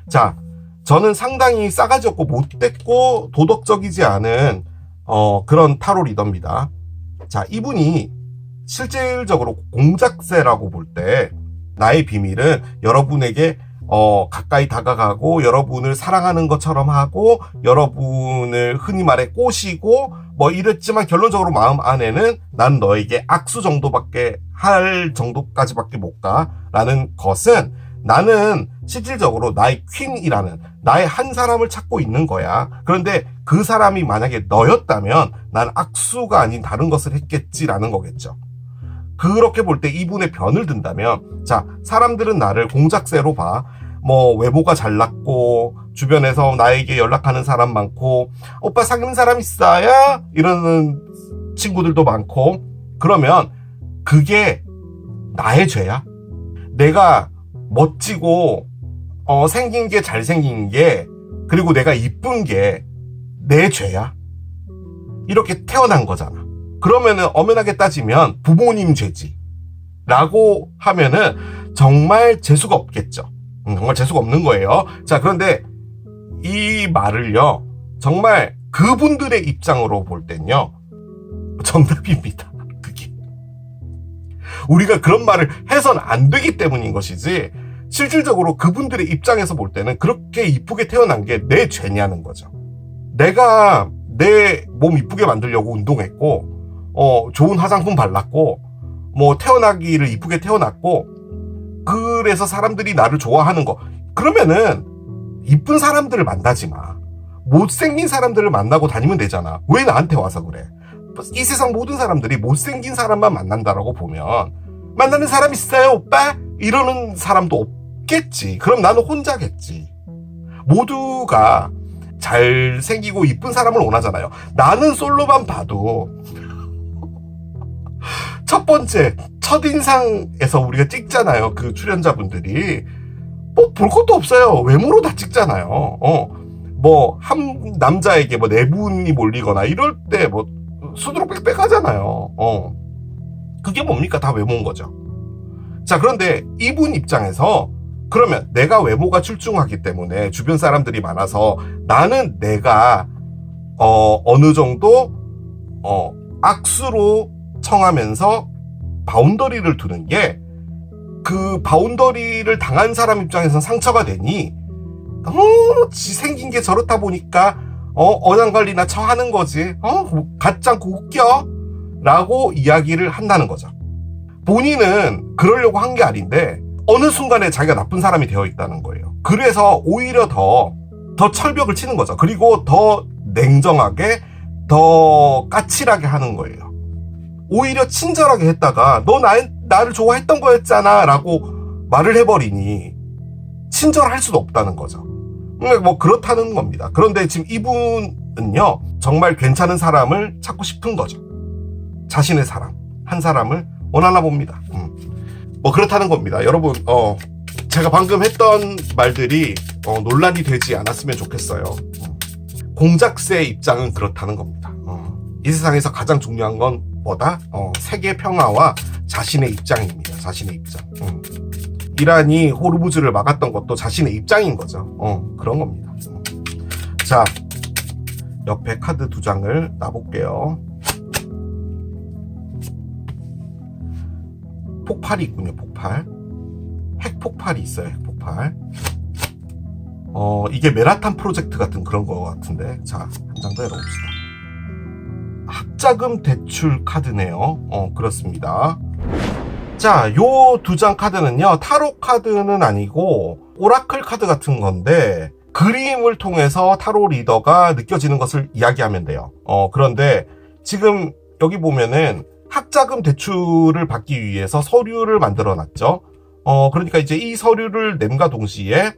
자, 저는 상당히 싸가지 없고 못됐고 도덕적이지 않은 그런 타로 리더입니다. 자, 이분이 실질적으로 공작새라고 볼 때 나의 비밀은 여러분에게 가까이 다가가고 여러분을 사랑하는 것처럼 하고 여러분을 흔히 말해 꼬시고 뭐 이랬지만 결론적으로 마음 안에는 난 너에게 악수 정도밖에 할 정도까지밖에 못 가라는 것은 나는 실질적으로 나의 퀸이라는 나의 한 사람을 찾고 있는 거야. 그런데 그 사람이 만약에 너였다면 난 악수가 아닌 다른 것을 했겠지라는 거겠죠. 그렇게 볼 때 이분의 변을 든다면, 자, 사람들은 나를 공작새로 봐. 뭐 외모가 잘났고 주변에서 나에게 연락하는 사람 많고 오빠 사귀는 사람 있어요? 이러는 친구들도 많고. 그러면 그게 나의 죄야? 내가 멋지고 생긴 게 잘생긴 게 그리고 내가 이쁜 게 내 죄야? 이렇게 태어난 거잖아. 그러면은 엄연하게 따지면 부모님 죄지 라고 하면은 정말 재수가 없겠죠. 정말 재수가 없는 거예요. 자, 그런데 이 말을요, 정말 그분들의 입장으로 볼 땐요, 정답입니다. 그게 우리가 그런 말을 해선 안 되기 때문인 것이지, 실질적으로 그분들의 입장에서 볼 때는 그렇게 이쁘게 태어난 게 내 죄냐는 거죠. 내가 내 몸 이쁘게 만들려고 운동했고 좋은 화장품 발랐고 뭐 태어나기를 이쁘게 태어났고 그래서 사람들이 나를 좋아하는 거, 그러면은 이쁜 사람들을 만나지 마. 못생긴 사람들을 만나고 다니면 되잖아. 왜 나한테 와서 그래? 이 세상 모든 사람들이 못생긴 사람만 만난다라고 보면 만나는 사람 있어요 오빠? 이러는 사람도 없겠지. 그럼 나는 혼자겠지. 모두가 잘생기고 이쁜 사람을 원하잖아요. 나는 솔로만 봐도 첫 번째 첫인상에서 우리가 찍잖아요. 그 출연자분들이 뭐 볼 것도 없어요. 외모로 다 찍잖아요. 뭐 한 남자에게 뭐 네 분이 몰리거나 이럴 때 뭐 수두룩 빽빽 하잖아요. 그게 뭡니까? 다 외모인 거죠. 자, 그런데 이분 입장에서 그러면 내가 외모가 출중하기 때문에 주변 사람들이 많아서 나는 내가 어느 정도 악수로 청하면서 바운더리를 두는 게 그 바운더리를 당한 사람 입장에서는 상처가 되니 지 생긴 게 저렇다 보니까 어장관리나 처하는 거지. 가짱고 웃겨 라고 이야기를 한다는 거죠. 본인은 그러려고 한 게 아닌데 어느 순간에 자기가 나쁜 사람이 되어 있다는 거예요. 그래서 오히려 더 철벽을 치는 거죠. 그리고 더 냉정하게 더 까칠하게 하는 거예요. 오히려 친절하게 했다가 너 나를 좋아했던 거였잖아 라고 말을 해버리니 친절할 수도 없다는 거죠. 뭐 그렇다는 겁니다. 그런데 지금 이분은요, 정말 괜찮은 사람을 찾고 싶은 거죠. 자신의 사람, 한 사람을 원하나 봅니다. 뭐 그렇다는 겁니다. 여러분, 제가 방금 했던 말들이 논란이 되지 않았으면 좋겠어요. 공작새의 입장은 그렇다는 겁니다. 이 세상에서 가장 중요한 건 뭐다? 세계 평화와 자신의 입장입니다. 자신의 입장. 이란이 호르무즈를 막았던 것도 자신의 입장인 거죠. 그런 겁니다. 자, 옆에 카드 2장을 놔볼게요. 폭발이 있군요. 폭발. 핵폭발이 있어요. 핵폭발. 이게 메라탄 프로젝트 같은 그런 거 같은데. 자, 한 장 더 열어봅시다. 학자금 대출 카드네요. 그렇습니다. 자, 요 2장 카드는요, 타로 카드는 아니고 오라클 카드 같은 건데 그림을 통해서 타로 리더가 느껴지는 것을 이야기하면 돼요. 그런데 지금 여기 보면은 학자금 대출을 받기 위해서 서류를 만들어 놨죠. 그러니까 이제 이 서류를 냄과 동시에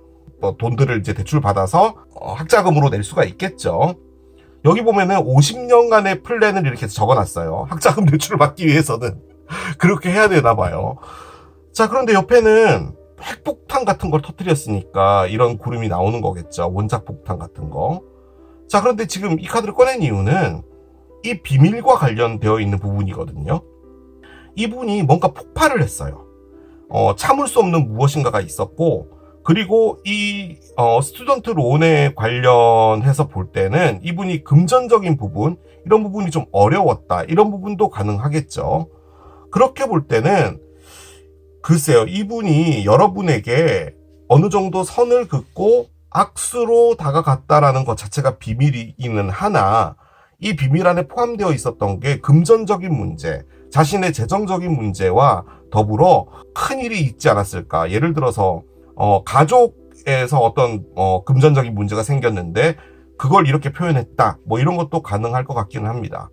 돈들을 이제 대출 받아서 학자금으로 낼 수가 있겠죠. 여기 보면은 50년간의 플랜을 이렇게 적어 놨어요. 학자금 대출을 받기 위해서는 그렇게 해야 되나 봐요. 자, 그런데 옆에는 핵폭탄 같은 걸 터뜨렸으니까 이런 구름이 나오는 거겠죠. 원자폭탄 같은 거. 자, 그런데 지금 이 카드를 꺼낸 이유는 이 비밀과 관련되어 있는 부분이거든요. 이분이 뭔가 폭발을 했어요. 참을 수 없는 무엇인가가 있었고, 그리고 이 스튜던트 론에 관련해서 볼 때는 이분이 금전적인 부분, 이런 부분이 좀 어려웠다. 이런 부분도 가능하겠죠. 그렇게 볼 때는 글쎄요, 이분이 여러분에게 어느 정도 선을 긋고 악수로 다가갔다라는 것 자체가 비밀이기는 하나, 이 비밀 안에 포함되어 있었던 게 금전적인 문제, 자신의 재정적인 문제와 더불어 큰 일이 있지 않았을까. 예를 들어서 가족에서 어떤 금전적인 문제가 생겼는데 그걸 이렇게 표현했다. 뭐 이런 것도 가능할 것 같기는 합니다.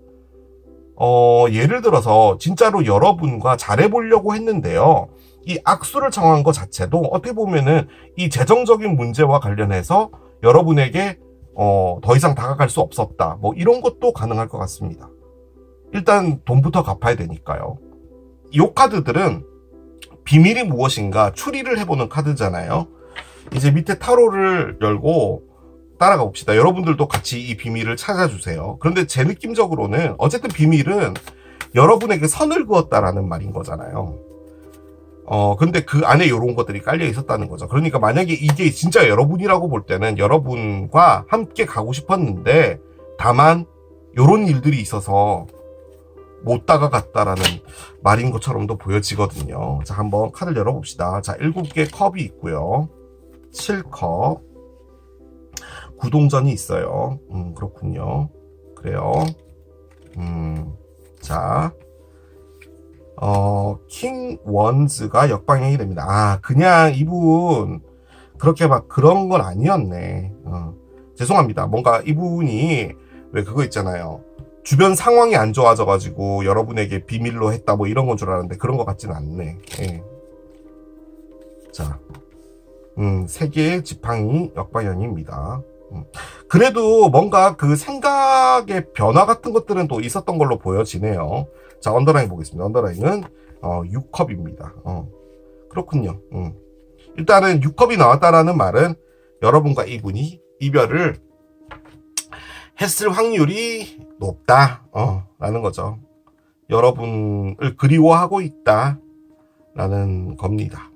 예를 들어서 진짜로 여러분과 잘해보려고 했는데요. 이 악수를 청한 것 자체도 어떻게 보면은 이 재정적인 문제와 관련해서 여러분에게 더 이상 다가갈 수 없었다. 뭐 이런 것도 가능할 것 같습니다. 일단 돈부터 갚아야 되니까요. 이 카드들은 비밀이 무엇인가 추리를 해보는 카드잖아요. 이제 밑에 타로를 열고 따라가 봅시다. 여러분들도 같이 이 비밀을 찾아주세요. 그런데 제 느낌적으로는 어쨌든 비밀은 여러분에게 선을 그었다라는 말인 거잖아요. 근데 그 안에 이런 것들이 깔려 있었다는 거죠. 그러니까 만약에 이게 진짜 여러분이라고 볼 때는 여러분과 함께 가고 싶었는데 다만 이런 일들이 있어서 못 다가갔다라는 말인 것처럼도 보여지거든요. 자, 한번 카드를 열어봅시다. 자, 7개 컵이 있고요. 7컵. 구동전이 있어요. 그렇군요. 그래요. 자, 킹 원즈가 역방향이 됩니다. 그냥 이분 그렇게 막 그런 건 아니었네. 죄송합니다. 뭔가 이분이 왜 그거 있잖아요. 주변 상황이 안 좋아져가지고 여러분에게 비밀로 했다 뭐 이런 건 줄 알았는데 그런 것 같진 않네. 예. 자, 3개의 지팡이 역방향입니다. 그래도 뭔가 그 생각의 변화 같은 것들은 또 있었던 걸로 보여지네요. 자, 언더라인 보겠습니다. 언더라인은 6컵입니다. 그렇군요. 일단은 6컵이 나왔다라는 말은 여러분과 이분이 이별을 했을 확률이 높다 라는 거죠. 여러분을 그리워하고 있다 라는 겁니다.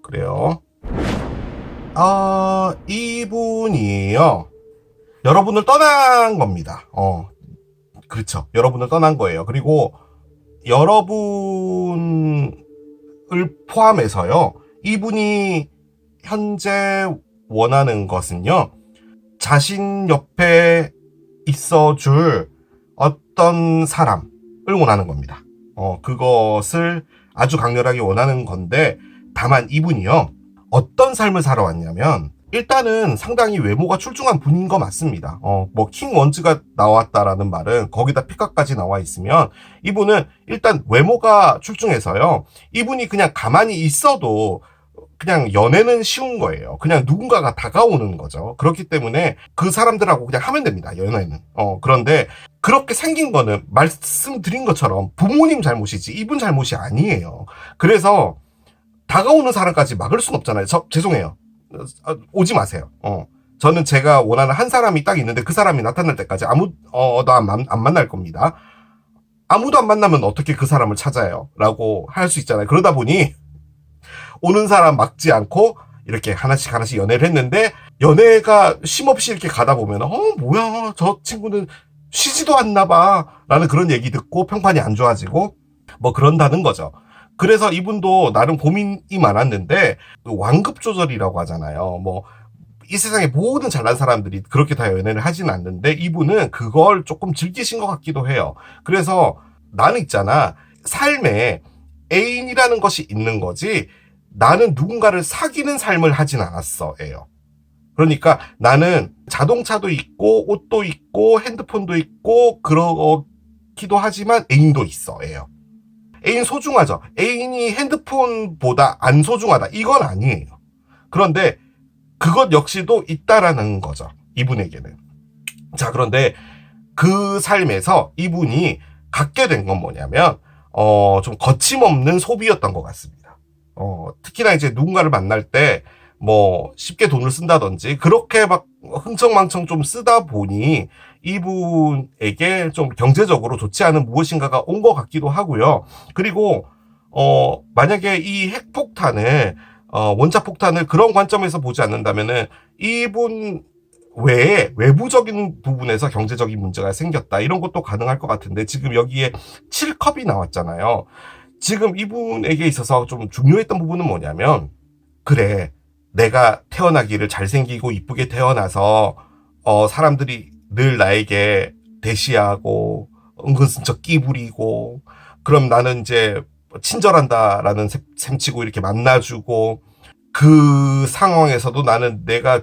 그래요. 이분이요, 여러분을 떠난 겁니다. 그렇죠. 여러분을 떠난 거예요. 그리고 여러분을 포함해서요, 이분이 현재 원하는 것은요, 자신 옆에 있어줄 어떤 사람을 원하는 겁니다. 그것을 아주 강렬하게 원하는 건데, 다만 이분이요, 어떤 삶을 살아왔냐면, 일단은 상당히 외모가 출중한 분인 거 맞습니다. 뭐 킹 원즈가 나왔다라는 말은 거기다 피카까지 나와 있으면 이분은 일단 외모가 출중해서요, 이분이 그냥 가만히 있어도 그냥 연애는 쉬운 거예요. 그냥 누군가가 다가오는 거죠. 그렇기 때문에 그 사람들하고 그냥 하면 됩니다, 연애는. 그런데 그렇게 생긴 거는 말씀드린 것처럼 부모님 잘못이지 이분 잘못이 아니에요. 그래서 다가오는 사람까지 막을 순 없잖아요. 죄송해요. 오지 마세요. 저는 제가 원하는 한 사람이 딱 있는데 그 사람이 나타날 때까지 아무도 안 만날 겁니다. 아무도 안 만나면 어떻게 그 사람을 찾아요? 라고 할 수 있잖아요. 그러다 보니 오는 사람 막지 않고 이렇게 하나씩 연애를 했는데, 연애가 쉼없이 이렇게 가다 보면 뭐야 저 친구는 쉬지도 않나 봐 라는 그런 얘기 듣고 평판이 안 좋아지고 뭐 그런다는 거죠. 그래서 이분도 나름 고민이 많았는데, 완급 조절이라고 하잖아요. 뭐 이 세상의 모든 잘난 사람들이 그렇게 다 연애를 하진 않는데 이분은 그걸 조금 즐기신 것 같기도 해요. 그래서 나는 있잖아, 삶에 애인이라는 것이 있는 거지 나는 누군가를 사귀는 삶을 하진 않았어, 예요. 그러니까 나는 자동차도 있고 옷도 있고 핸드폰도 있고 그러기도 하지만 애인도 있어, 예요. 애인 소중하죠. 애인이 핸드폰보다 안 소중하다, 이건 아니에요. 그런데 그것 역시도 있다라는 거죠, 이분에게는. 자, 그런데 그 삶에서 이분이 갖게 된 건 뭐냐면 좀 거침없는 소비였던 것 같습니다. 특히나 이제 누군가를 만날 때 뭐 쉽게 돈을 쓴다든지 그렇게 막 흥청망청 좀 쓰다 보니 이분에게 좀 경제적으로 좋지 않은 무엇인가가 온 것 같기도 하고요. 그리고 만약에 이 핵폭탄을 원자폭탄을 그런 관점에서 보지 않는다면은 이분 외에 외부적인 부분에서 경제적인 문제가 생겼다, 이런 것도 가능할 것 같은데, 지금 여기에 7컵이 나왔잖아요. 지금 이분에게 있어서 좀 중요했던 부분은 뭐냐면, 그래, 내가 태어나기를 잘생기고 이쁘게 태어나서 사람들이 늘 나에게 대시하고 은근슬쩍 끼부리고, 그럼 나는 이제 친절한다라는 셈치고 이렇게 만나주고, 그 상황에서도 나는 내가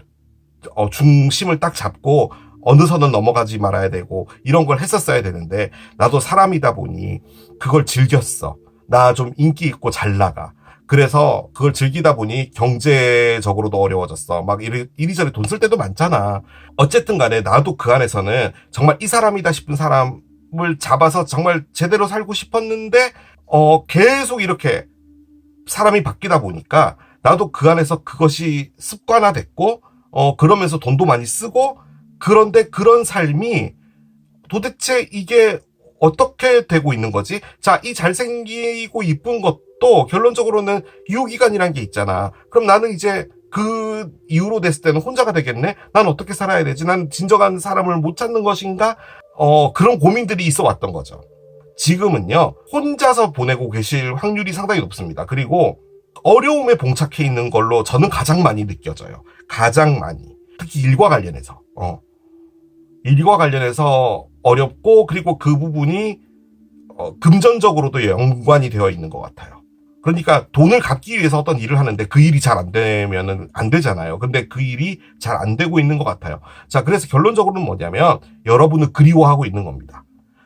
중심을 딱 잡고 어느 선은 넘어가지 말아야 되고 이런 걸 했었어야 되는데, 나도 사람이다 보니 그걸 즐겼어. 나 좀 인기 있고 잘 나가. 그래서 그걸 즐기다 보니 경제적으로도 어려워졌어. 막 이리저리 돈 쓸 때도 많잖아. 어쨌든 간에 나도 그 안에서는 정말 이 사람이다 싶은 사람을 잡아서 정말 제대로 살고 싶었는데 계속 이렇게 사람이 바뀌다 보니까 나도 그 안에서 그것이 습관화됐고, 그러면서 돈도 많이 쓰고, 그런데 그런 삶이 도대체 이게 어떻게 되고 있는 거지? 자, 이 잘생기고 이쁜 것도 결론적으로는 유효기간이란 게 있잖아. 그럼 나는 이제 그 이후로 됐을 때는 혼자가 되겠네? 난 어떻게 살아야 되지? 난 진정한 사람을 못 찾는 것인가? 그런 고민들이 있어 왔던 거죠. 지금은요, 혼자서 보내고 계실 확률이 상당히 높습니다. 그리고 어려움에 봉착해 있는 걸로 저는 가장 많이 느껴져요. 가장 많이. 특히 일과 관련해서. 일과 관련해서 어렵고, 그리고 그 부분이 금전적으로도 연관이 되어 있는 것 같아요. 그러니까 돈을 갚기 위해서 어떤 일을 하는데 그 일이 잘 안 되면은 안 되잖아요. 근데 그 일이 잘 안 되고 있는 것 같아요. 자, 그래서 결론적으로는 뭐냐면 여러분을 그리워하고 있는 겁니다.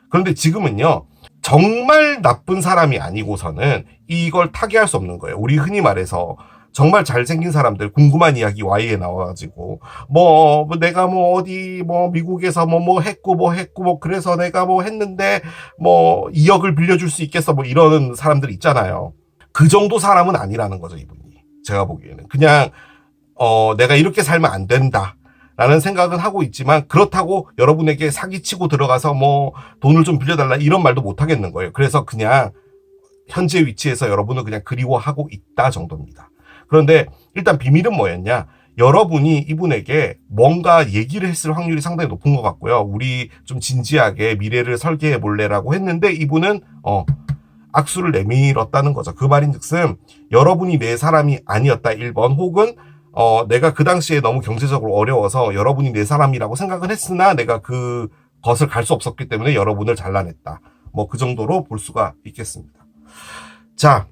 그런데 지금은요, 정말 나쁜 사람이 아니고서는 이걸 타개할 수 없는 거예요. 우리 흔히 말해서 정말 잘생긴 사람들 궁금한 이야기 Y에 나와가지고 뭐 내가 뭐 어디 뭐 미국에서 뭐 했고 그래서 내가 뭐 했는데 뭐 2억을 빌려줄 수 있겠어, 뭐 이러는 사람들 있잖아요. 그 정도 사람은 아니라는 거죠, 이분이. 제가 보기에는 그냥 내가 이렇게 살면 안 된다 라는 생각은 하고 있지만, 그렇다고 여러분에게 사기치고 들어가서 뭐 돈을 좀 빌려달라 이런 말도 못 하겠는 거예요. 그래서 그냥 현재 위치에서 여러분을 그냥 그리워하고 있다 정도입니다. 그런데 일단 비밀은 뭐였냐? 여러분이 이분에게 뭔가 얘기를 했을 확률이 상당히 높은 것 같고요. 우리 좀 진지하게 미래를 설계해 볼래라고 했는데 이분은 악수를 내밀었다는 거죠. 그 말인즉슨 여러분이 내 사람이 아니었다 1번, 혹은 내가 그 당시에 너무 경제적으로 어려워서 여러분이 내 사람이라고 생각은 했으나 내가 그 것을 갈 수 없었기 때문에 여러분을 잘라냈다. 뭐 그 정도로 볼 수가 있겠습니다. 자,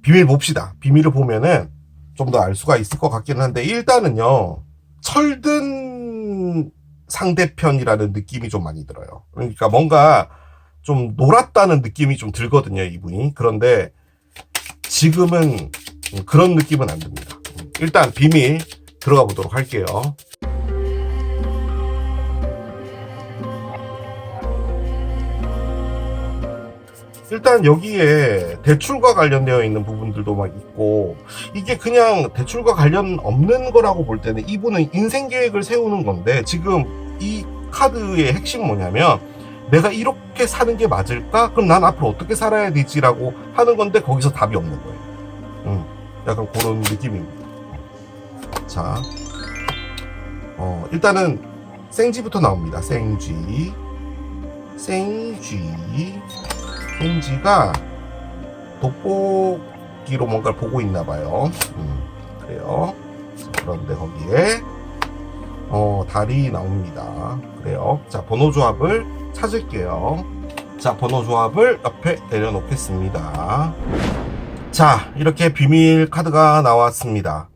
비밀 봅시다. 비밀을 보면은 좀 더 알 수가 있을 것 같기는 한데, 일단은요, 철든 상대편이라는 느낌이 좀 많이 들어요. 그러니까 뭔가 좀 놀았다는 느낌이 좀 들거든요, 이분이. 그런데 지금은 그런 느낌은 안 듭니다. 일단 비밀 들어가 보도록 할게요. 일단 여기에 대출과 관련되어 있는 부분들도 막 있고, 이게 그냥 대출과 관련 없는 거라고 볼 때는 이분은 인생 계획을 세우는 건데, 지금 이 카드의 핵심 뭐냐면 내가 이렇게 사는 게 맞을까? 그럼 난 앞으로 어떻게 살아야 되지라고 하는 건데 거기서 답이 없는 거예요. 약간 그런 느낌입니다. 자, 일단은 생쥐부터 나옵니다. 생쥐가 돋보기로 뭔가를 보고 있나 봐요. 그래요. 그런데 거기에 달이 나옵니다. 그래요. 자, 번호 조합을 찾을게요. 자, 번호 조합을 옆에 내려놓겠습니다. 자, 이렇게 비밀 카드가 나왔습니다.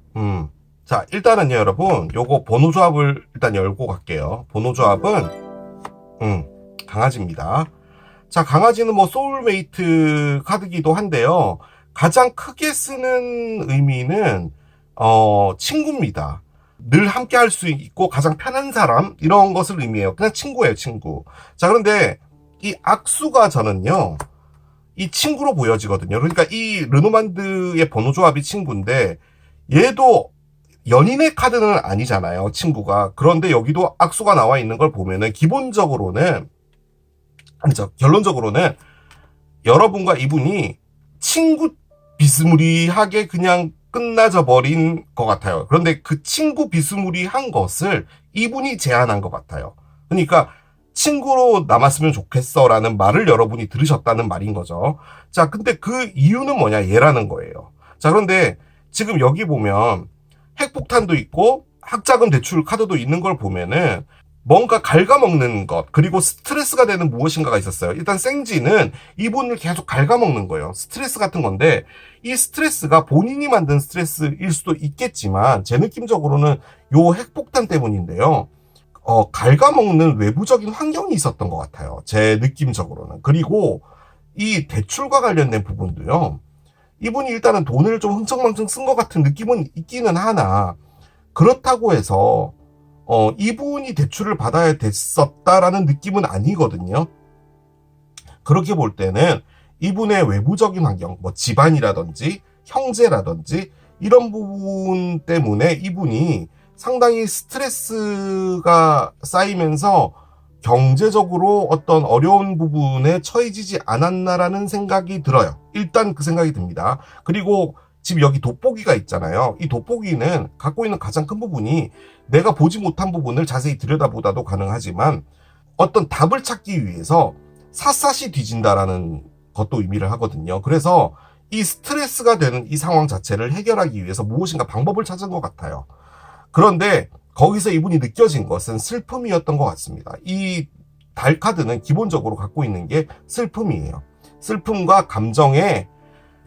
자, 일단은요, 여러분, 요거 번호 조합을 일단 열고 갈게요. 번호 조합은, 강아지입니다. 자, 강아지는 뭐 소울메이트 카드기도 한데요. 가장 크게 쓰는 의미는, 친구입니다. 늘 함께 할 수 있고 가장 편한 사람, 이런 것을 의미해요. 그냥 친구예요, 친구. 자, 그런데 이 악수가 저는요, 이 친구로 보여지거든요. 그러니까 이 르노만드의 번호 조합이 친구인데 얘도 연인의 카드는 아니잖아요, 친구가. 그런데 여기도 악수가 나와 있는 걸 보면은 기본적으로는, 아니죠, 결론적으로는 여러분과 이분이 친구 비스무리하게 그냥 끝나져 버린 것 같아요. 그런데 그 친구 비스무리한 것을 이분이 제안한 것 같아요. 그러니까 친구로 남았으면 좋겠어 라는 말을 여러분이 들으셨다는 말인 거죠. 자, 근데 그 이유는 뭐냐, 얘라는 거예요. 자, 그런데 지금 여기 보면 핵폭탄도 있고 학자금 대출 카드도 있는 걸 보면은 뭔가 갉아먹는 것, 그리고 스트레스가 되는 무엇인가가 있었어요. 일단 생지는 이분을 계속 갉아먹는 거예요. 스트레스 같은 건데 이 스트레스가 본인이 만든 스트레스일 수도 있겠지만 제 느낌적으로는 요 핵폭탄 때문인데요. 갉아먹는 외부적인 환경이 있었던 것 같아요. 제 느낌적으로는. 그리고 이 대출과 관련된 부분도요. 이분이 일단은 돈을 좀 흥청망청 쓴 것 같은 느낌은 있기는 하나, 그렇다고 해서 이분이 대출을 받아야 됐었다라는 느낌은 아니거든요. 그렇게 볼 때는 이분의 외부적인 환경, 뭐 집안이라든지 형제라든지 이런 부분 때문에 이분이 상당히 스트레스가 쌓이면서 경제적으로 어떤 어려운 부분에 처해지지 않았나라는 생각이 들어요. 일단 그 생각이 듭니다. 그리고 지금 여기 돋보기가 있잖아요. 이 돋보기는 갖고 있는 가장 큰 부분이 내가 보지 못한 부분을 자세히 들여다보다도 가능하지만 어떤 답을 찾기 위해서 샅샅이 뒤진다라는 것도 의미를 하거든요. 그래서 이 스트레스가 되는 이 상황 자체를 해결하기 위해서 무엇인가 방법을 찾은 것 같아요. 그런데 거기서 이분이 느껴진 것은 슬픔이었던 것 같습니다. 이 달 카드는 기본적으로 갖고 있는 게 슬픔이에요. 슬픔과 감정의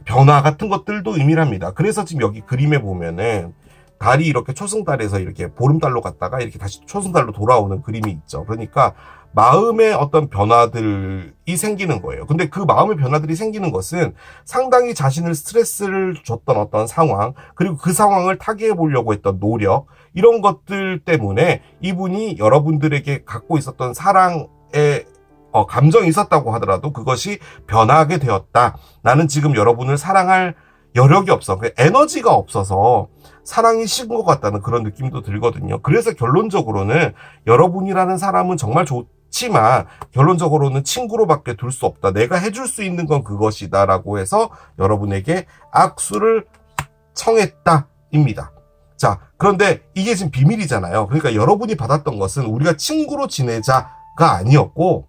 변화 같은 것들도 의미를 합니다. 그래서 지금 여기 그림에 보면은 달이 이렇게 초승달에서 이렇게 보름달로 갔다가 이렇게 다시 초승달로 돌아오는 그림이 있죠. 그러니까 마음의 어떤 변화들이 생기는 거예요. 근데 그 마음의 변화들이 생기는 것은 상당히 자신을 스트레스를 줬던 어떤 상황, 그리고 그 상황을 타개해 보려고 했던 노력, 이런 것들 때문에 이분이 여러분들에게 갖고 있었던 사랑의 감정이 있었다고 하더라도 그것이 변하게 되었다. 나는 지금 여러분을 사랑할 여력이 없어. 에너지가 없어서 사랑이 식은 것 같다는 그런 느낌도 들거든요. 그래서 결론적으로는 여러분이라는 사람은 정말 좋지만 결론적으로는 친구로밖에 둘 수 없다. 내가 해줄 수 있는 건 그것이다 라고 해서 여러분에게 악수를 청했다입니다. 자, 그런데 이게 지금 비밀이잖아요. 그러니까 여러분이 받았던 것은 우리가 친구로 지내자가 아니었고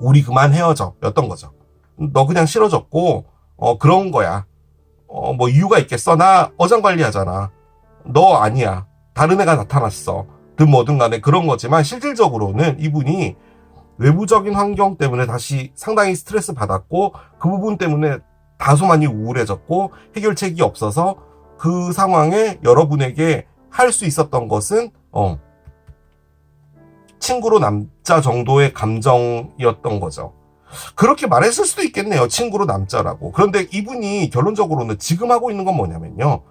우리 그만 헤어져 였던 거죠. 너 그냥 싫어졌고 그런 거야. 뭐 이유가 있겠어? 나 어장관리 하잖아. 너 아니야. 다른 애가 나타났어. 든 뭐든 간에 그런 거지만 실질적으로는 이분이 외부적인 환경 때문에 다시 상당히 스트레스 받았고 그 부분 때문에 다소 많이 우울해졌고 해결책이 없어서 그 상황에 여러분에게 할 수 있었던 것은 친구로 남자 정도의 감정이었던 거죠. 그렇게 말했을 수도 있겠네요. 친구로 남자라고. 그런데 이분이 결론적으로는 지금 하고 있는 건 뭐냐면요.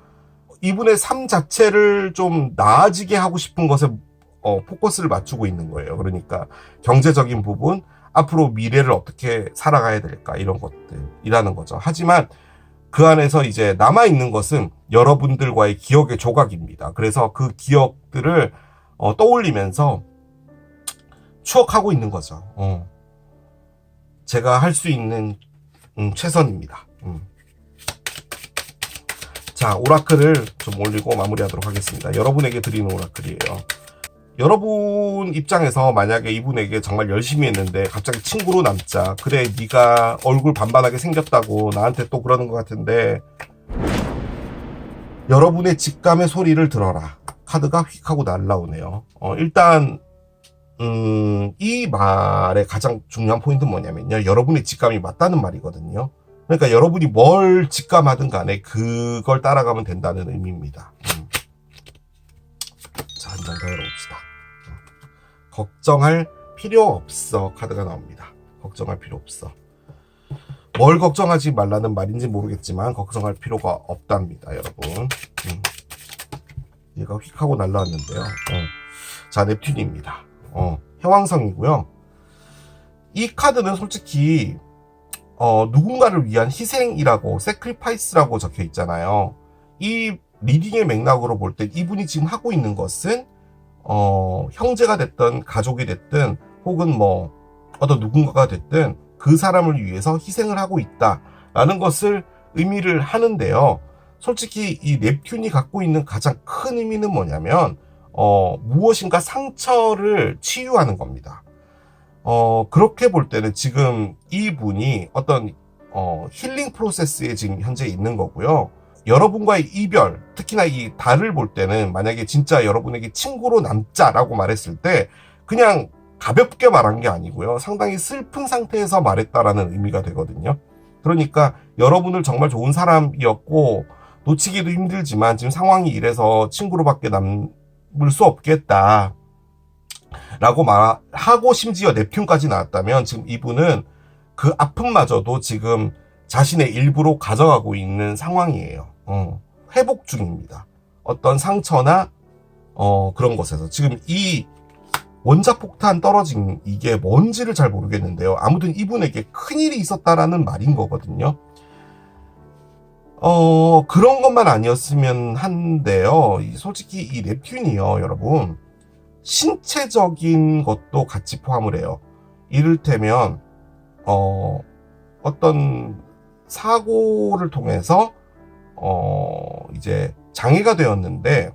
이분의 삶 자체를 좀 나아지게 하고 싶은 것에 포커스를 맞추고 있는 거예요. 그러니까 경제적인 부분, 앞으로 미래를 어떻게 살아가야 될까 이런 것들이라는 거죠. 하지만 그 안에서 이제 남아있는 것은 여러분들과의 기억의 조각입니다. 그래서 그 기억들을 떠올리면서 추억하고 있는 거죠. 제가 할 수 있는 최선입니다. 자, 오라클을 좀 올리고 마무리하도록 하겠습니다. 여러분에게 드리는 오라클이에요. 여러분 입장에서 만약에 이분에게 정말 열심히 했는데 갑자기 친구로 남자, 그래 네가 얼굴 반반하게 생겼다고 나한테 또 그러는 것 같은데, 여러분의 직감의 소리를 들어라. 카드가 휙 하고 날라오네요. 일단 이 말의 가장 중요한 포인트는 뭐냐면요, 여러분의 직감이 맞다는 말이거든요. 그러니까 여러분이 뭘 직감하든 간에 그걸 따라가면 된다는 의미입니다. 자, 한 장 더 열어봅시다. 걱정할 필요 없어 카드가 나옵니다. 걱정할 필요 없어. 뭘 걱정하지 말라는 말인지 모르겠지만 걱정할 필요가 없답니다, 여러분. 얘가 휙 하고 날라왔는데요. 자, 넵튠입니다. 해왕성이고요. 이 카드는 솔직히 누군가를 위한 희생이라고 sacrifice라고 적혀 있잖아요. 이 리딩의 맥락으로 볼 때 이분이 지금 하고 있는 것은 형제가 됐든 가족이 됐든 혹은 뭐 어떤 누군가가 됐든 그 사람을 위해서 희생을 하고 있다라는 것을 의미를 하는데요. 솔직히 이 넵튠이 갖고 있는 가장 큰 의미는 뭐냐면 무엇인가 상처를 치유하는 겁니다. 그렇게 볼 때는 지금 이분이 어떤 힐링 프로세스에 지금 현재 있는 거고요. 여러분과의 이별, 특히나 이 달을 볼 때는 만약에 진짜 여러분에게 친구로 남자라고 말했을 때 그냥 가볍게 말한 게 아니고요. 상당히 슬픈 상태에서 말했다라는 의미가 되거든요. 그러니까 여러분을 정말 좋은 사람이었고 놓치기도 힘들지만 지금 상황이 이래서 친구로밖에 남을 수 없겠다 라고 말하고 심지어 넵튠까지 나왔다면 지금 이분은 그 아픔마저도 지금 자신의 일부로 가져가고 있는 상황이에요. 회복 중입니다. 어떤 상처나 그런 것에서 지금 이 원자폭탄 떨어진 이게 뭔지를 잘 모르겠는데요. 아무튼 이분에게 큰일이 있었다라는 말인 거거든요. 그런 것만 아니었으면 한데요. 솔직히 이 넵튠이요, 여러분. 신체적인 것도 같이 포함을 해요. 이를테면, 어떤 사고를 통해서, 이제 장애가 되었는데,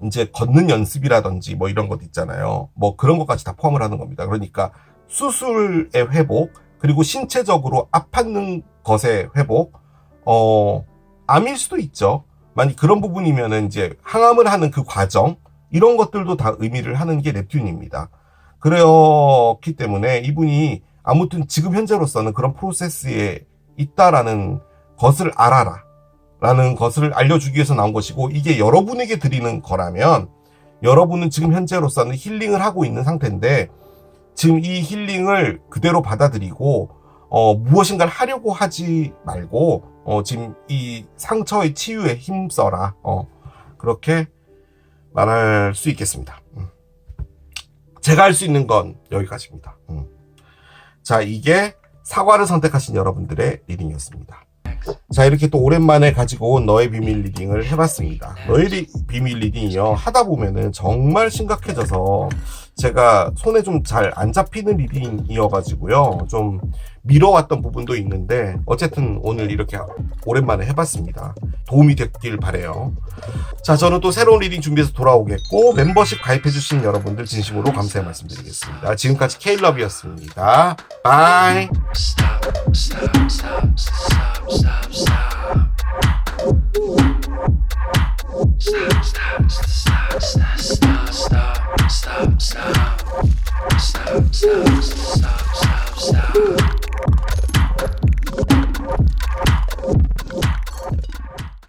이제 걷는 연습이라든지 뭐 이런 것 있잖아요. 뭐 그런 것까지 다 포함을 하는 겁니다. 그러니까 수술의 회복, 그리고 신체적으로 아팠는 것의 회복, 암일 수도 있죠. 만약 그런 부분이면은 이제 항암을 하는 그 과정, 이런 것들도 다 의미를 하는 게 넵튠입니다. 그렇기 때문에 이분이 아무튼 지금 현재로서는 그런 프로세스에 있다라는 것을 알아라 라는 것을 알려주기 위해서 나온 것이고, 이게 여러분에게 드리는 거라면 여러분은 지금 현재로서는 힐링을 하고 있는 상태인데 지금 이 힐링을 그대로 받아들이고 무엇인가를 하려고 하지 말고 지금 이 상처의 치유에 힘써라, 그렇게 말할 수 있겠습니다. 제가 할 수 있는 건 여기까지입니다. 자, 이게 사과를 선택하신 여러분들의 리딩이었습니다. 자, 이렇게 또 오랜만에 가지고 온 너의 비밀 리딩을 해봤습니다. 너의 비밀 리딩이요, 하다 보면은 정말 심각해져서 제가 손에 좀 잘 안 잡히는 리딩이어가지고요, 좀 미뤄왔던 부분도 있는데 어쨌든 오늘 이렇게 오랜만에 해봤습니다. 도움이 됐길 바래요. 자, 저는 또 새로운 리딩 준비해서 돌아오겠고, 멤버십 가입해주신 여러분들 진심으로 감사의 말씀드리겠습니다. 지금까지 케일럽이었습니다. 바이. Stop.